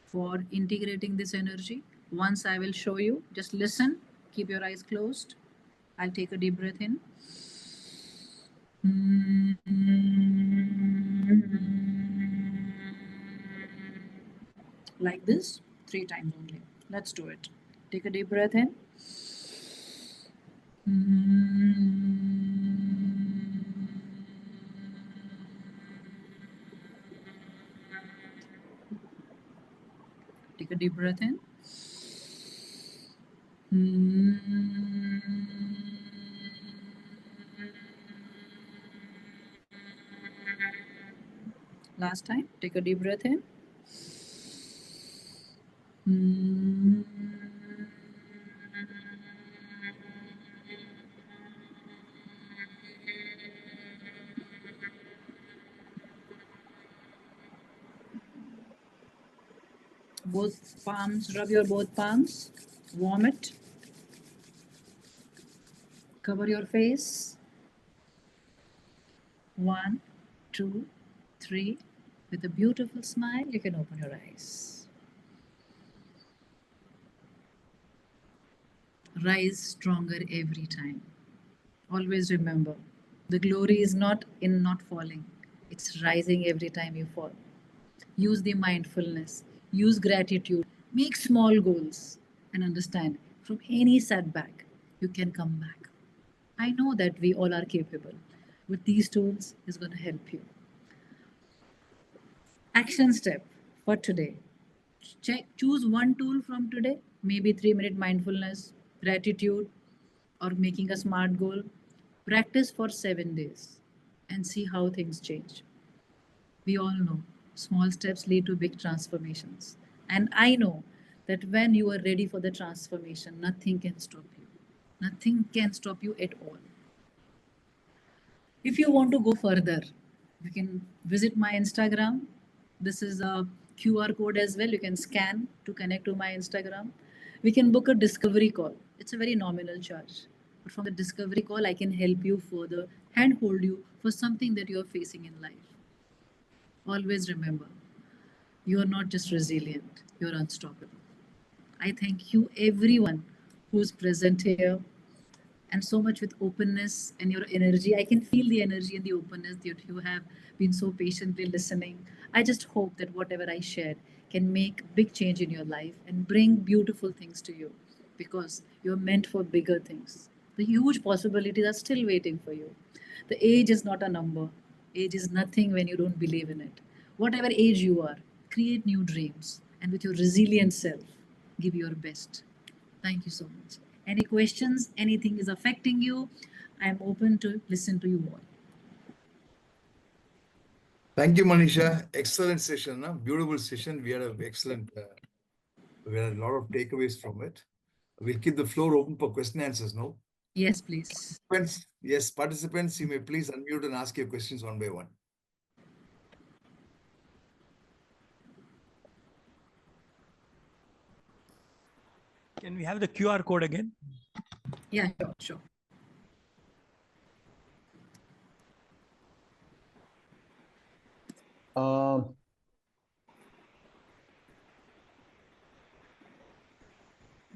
for integrating this energy. Once I will show you, just listen, keep your eyes closed. I'll take a deep breath in. Like this, 3 times only. Let's do it. Take a deep breath in. Take a deep breath in. Last time, take a deep breath in. Both palms, rub your both palms, warm it. Cover your face. 1, 2, 3. With a beautiful smile, you can open your eyes. Rise stronger every time. Always remember, the glory is not in not falling. It's rising every time you fall. Use the mindfulness, use gratitude, make small goals, and understand from any setback, you can come back. I know that we all are capable. With these tools, is going to help you. Action step for today. Choose one tool from today, maybe 3-minute mindfulness, gratitude, or making a smart goal. Practice for 7 days and see how things change. We all know small steps lead to big transformations. And I know that when you are ready for the transformation, nothing can stop you. Nothing can stop you at all. If you want to go further, you can visit my Instagram. This is a QR code as well. You can scan to connect to my Instagram. We can book a discovery call. It's a very nominal charge. But from the discovery call, I can help you further, handhold you for something that you are facing in life. Always remember, you are not just resilient, you're unstoppable. I thank you, everyone who's present here, and so much with openness and your energy. I can feel the energy and the openness that you have been so patiently listening. I just hope that whatever I shared can make big change in your life and bring beautiful things to you, because you're meant for bigger things. The huge possibilities are still waiting for you. The age is not a number. Age is nothing when you don't believe in it. Whatever age you are, create new dreams, and with your resilient self, give your best. Thank you so much. Any questions? Anything is affecting you? I am open to listen to you all. Thank you, Manisha. Excellent session. Beautiful session. We had an excellent We had a lot of takeaways from it. We'll keep the floor open for question and answers now. Yes, please. Yes, participants, you may please unmute and ask your questions one by one. Can we have the QR code again? Yeah, sure, sure.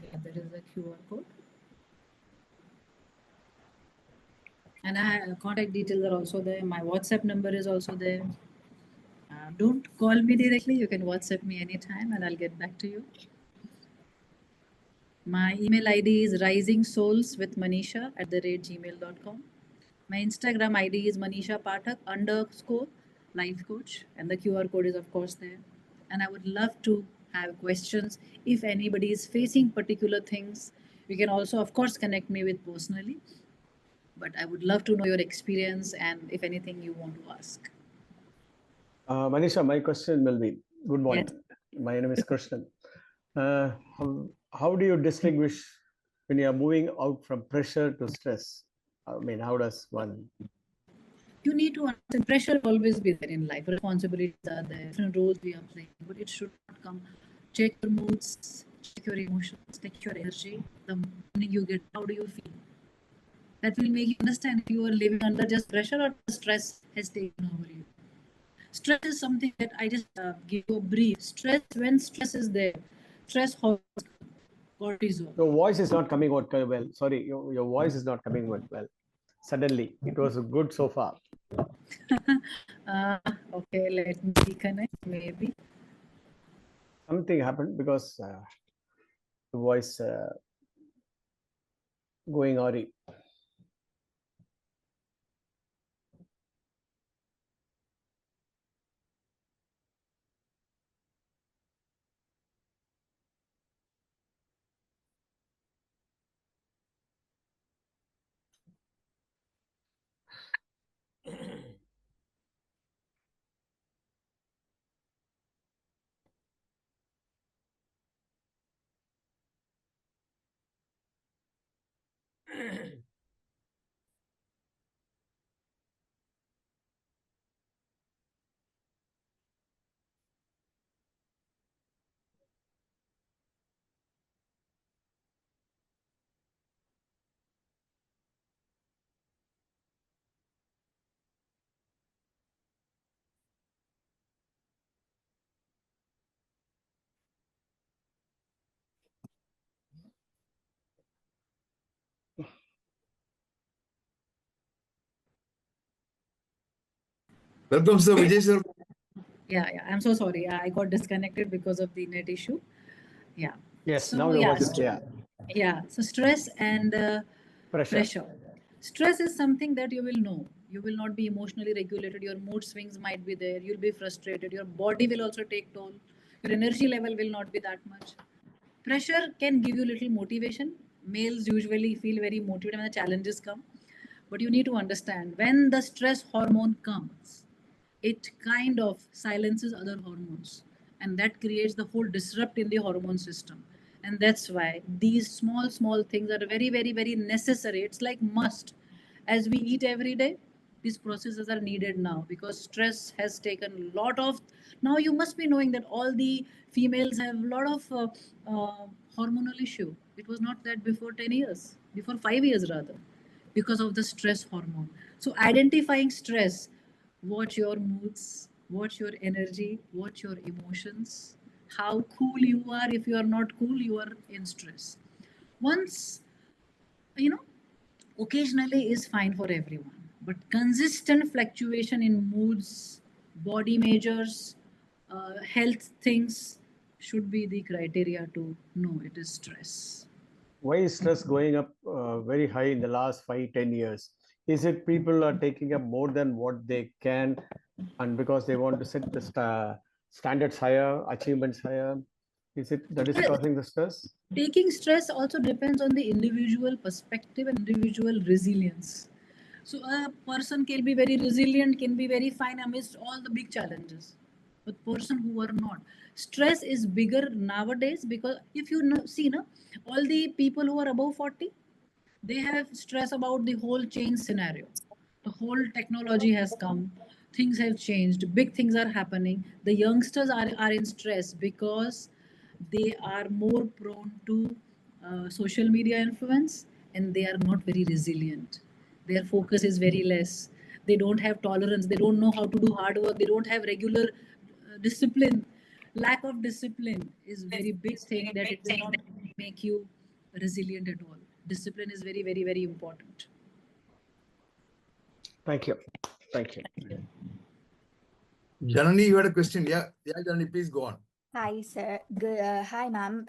Yeah, there is a QR code. And contact details are also there. My WhatsApp number is also there. Don't call me directly. You can WhatsApp me anytime and I'll get back to you. My email ID is risingsouls@gmail.com. My Instagram ID is Manisha Pathak _life coach. And the QR code is of course there. And I would love to have questions. If anybody is facing particular things, you can also of course connect me with personally. But I would love to know your experience and if anything you want to ask. Manisha, my question will be, good morning. Yes. My name is Krishnan. How do you distinguish when you are moving out from pressure to stress? I mean, how does one? You need to understand pressure will always be there in life. Responsibilities are there, different roles we are playing, but it should not come. Check your moods, check your emotions, check your energy. The morning you get, how do you feel? That will make you understand if you are living under just pressure or stress has taken over you. Stress is something that I just give you a brief. Stress, when stress is there, stress hormones, cortisol. Your voice is not coming out well. Sorry, your voice is not coming out well. Suddenly, it was good so far. Okay, let me reconnect. Maybe Something happened because the voice going awry. Welcome, sir. Vijay, sir. yeah. I'm so sorry. I got disconnected because of the net issue. Yeah. Yes, So, now the yeah, voice is clear. Yeah. So stress and Pressure. Stress is something that you will know. You will not be emotionally regulated. Your mood swings might be there. You'll be frustrated. Your body will also take toll. Your energy level will not be that much. Pressure can give you little motivation. Males usually feel very motivated when the challenges come. But you need to understand when the stress hormone comes, it kind of silences other hormones and that creates the whole disrupt in the hormone system. And that's why these small things are very necessary. It's like must. As we eat every day, these processes are needed now because stress has taken a lot of. Now you must be knowing that all the females have a lot of hormonal issue. It was not that before 10 years, before 5 years rather, because of the stress hormone. So identifying stress, watch your moods, watch your energy, watch your emotions, how cool you are. If you are not cool, you are in stress. Once, you know, occasionally is fine for everyone, but consistent fluctuation in moods, body measures, health things should be the criteria to know it is stress. Why is stress going up very high in the last 5-10 years? Is it people are taking up more than what they can, and because they want to set the standards higher, achievements higher? Is it that is causing the stress? Taking stress also depends on the individual perspective and individual resilience. So a person can be very resilient, can be very fine amidst all the big challenges. but person who are not. Stress is bigger nowadays because if you know, see, no, all the people who are above 40, they have stress about the whole change scenario. The whole technology has come, things have changed, big things are happening. The youngsters are in stress because they are more prone to social media influence, and they are not very resilient. Their focus is very less. They don't have tolerance. They don't know how to do hard work. They don't have regular discipline. Lack of discipline is very big thing that it will not make you resilient at all. Discipline is very, very, very important. Thank you. Thank you. Janani, you had a question. Yeah, Janani, please go on. Hi, sir. Good, hi, ma'am.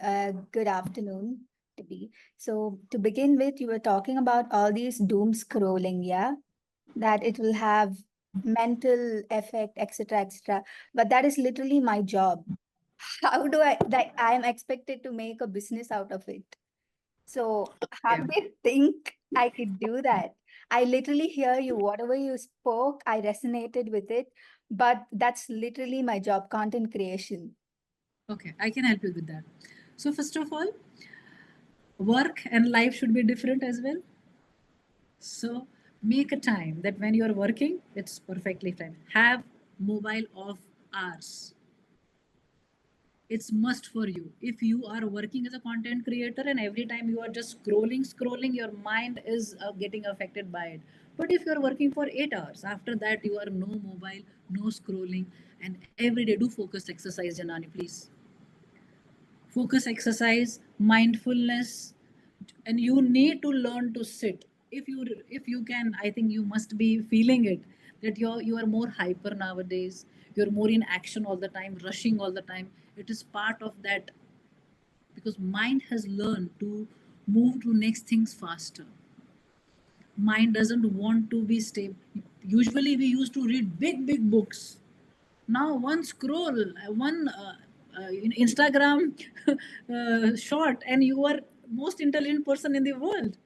Good afternoon to be. So to begin with, you were talking about all these doom scrolling, yeah, that it will have mental effect, etc., etc. But that is literally my job. How do I am expected to make a business out of it? So how do you think I could do that? I literally hear you, whatever you spoke, I resonated with it, but that's literally my job, content creation. Okay, I can help you with that. So first of all, work and life should be different as well. So make a time that when you're working, it's perfectly fine. Have mobile off hours. It's must for you. If you are working as a content creator and every time you are just scrolling, your mind is getting affected by it. But if you're working for 8 hours, after that you are no mobile, no scrolling, and every day do focus exercise, Janani, please. Focus exercise, mindfulness, and you need to learn to sit. If you can, I think you must be feeling it that you are more hyper nowadays. You're more in action all the time, rushing all the time. It is part of that because mind has learned to move to next things faster. Mind doesn't want to be stable. Usually we used to read big books. Now one scroll, one Instagram short, and you are most intelligent person in the world.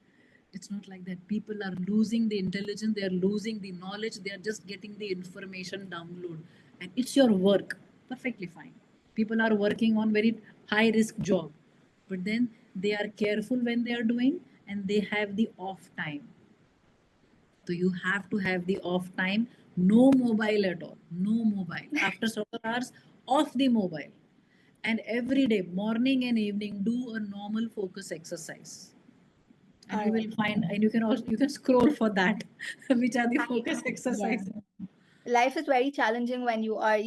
It's not like that. People are losing the intelligence, they are losing the knowledge, they are just getting the information download, and it's your work. Perfectly fine. People are working on very high risk job, but then they are careful when they are doing, and they have the off time. So you have to have the off time, no mobile at all, no mobile. After certain hours, off the mobile. And every day, morning and evening, do a normal focus exercise. And you will find, and you can also scroll for that, which are the focus exercises. Life is very challenging when you are,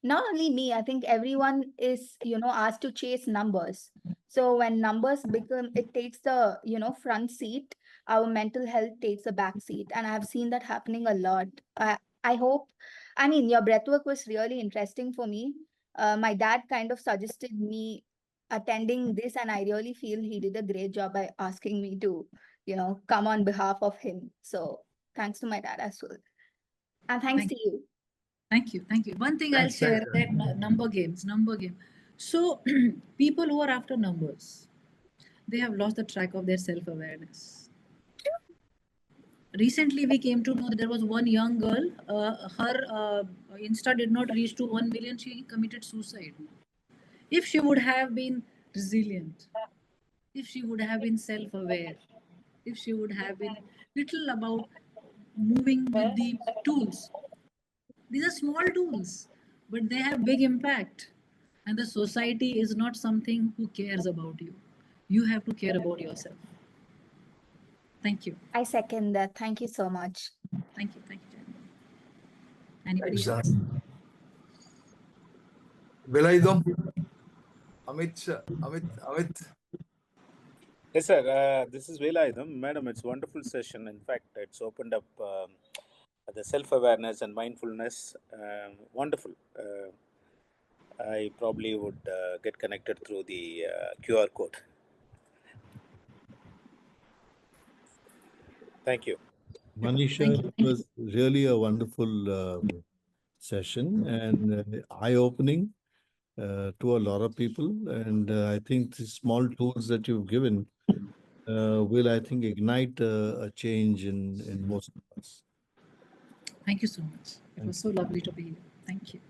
not only me, I think everyone is, asked to chase numbers. So when numbers become, it takes the, front seat, our mental health takes a back seat. And I've seen that happening a lot. I hope, I mean, your breathwork was really interesting for me. My dad kind of suggested me attending this, and I really feel he did a great job by asking me to, come on behalf of him. So thanks to my dad as well. And thanks to you. Thank you. One thing Thanks, I'll share thanks, that number game. So people who are after numbers, they have lost the track of their self-awareness. Recently, we came to know that there was one young girl, her Insta did not reach to 1 million, she committed suicide. If she would have been resilient, if she would have been self-aware, if she would have been little about moving with the tools. These are small tools, but they have big impact. And the society is not something who cares about you. You have to care about yourself. Thank you. I second that. Thank you so much. Thank you. Jenny. Anybody Thanks, else? Janani. Velayudham. Amit. Yes, sir. This is Velayudham. Madam, it's a wonderful session. In fact, it's opened up the self-awareness and mindfulness. Wonderful. I probably would get connected through the QR code. Thank you. Manisha, it was really a wonderful session and eye-opening to a lot of people. And I think the small tools that you've given will, I think, ignite a change in most of us. Thank you so much. It was so lovely to be here. Thank you.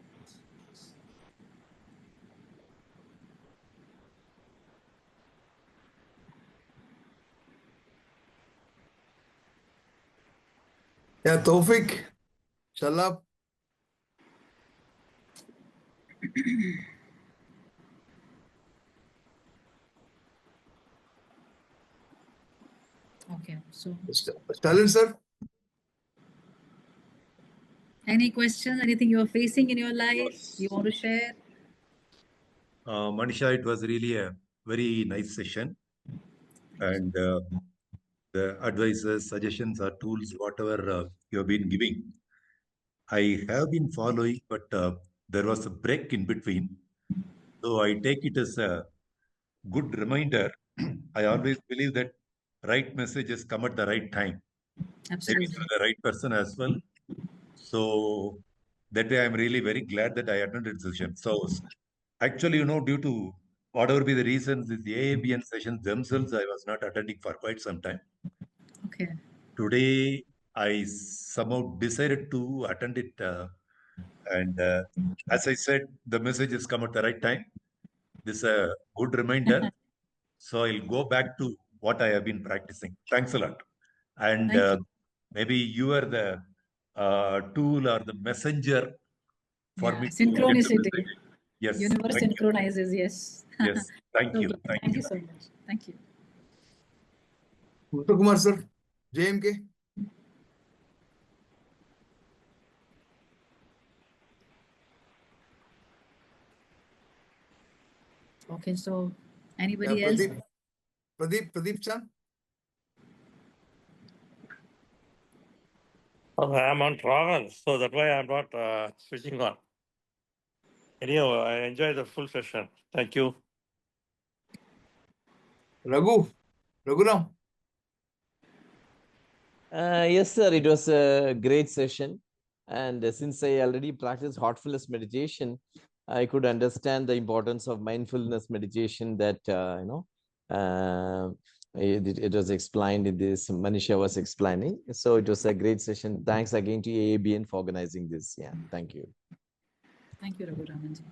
Yeah, Taufik, Shalab. Okay, so Stalin, sir. any questions, anything you're facing in your life you want to share? Manisha, it was really a very nice session. And the advices, suggestions, or tools, whatever you have been giving, I have been following, but there was a break in between. So I take it as a good reminder. I always believe that right messages come at the right time, maybe Absolutely. to the right person as well. So that way, I'm really very glad that I attended the session. So actually, due to whatever be the reasons, the AABN sessions themselves, I was not attending for quite some time. Okay. Today, I somehow decided to attend it. And as I said, the message has come at the right time. This is a good reminder. So I'll go back to what I have been practicing. Thanks a lot. And Thank you. maybe you are the tool or the messenger for Yeah, me to get the synchronicity. message. Yes. Universe Thank you. synchronizes, yes. Yes. Thank So you. good. Thank Thank you. you so much. Thank you. Uttam Kumar, sir. JMK. Okay, so anybody else? Pradeep Chan. Okay, I'm on travel, so that's why I'm not switching on. Anyhow, I enjoyed the full session. Thank you. Raghuram. Yes, sir. It was a great session. And since I already practiced heartfulness meditation, I could understand the importance of mindfulness meditation that, it was explained in this, Manisha was explaining. So it was a great session. Thanks again to AABN for organizing this. Yeah, thank you. Thank you, Raghu Ramanji.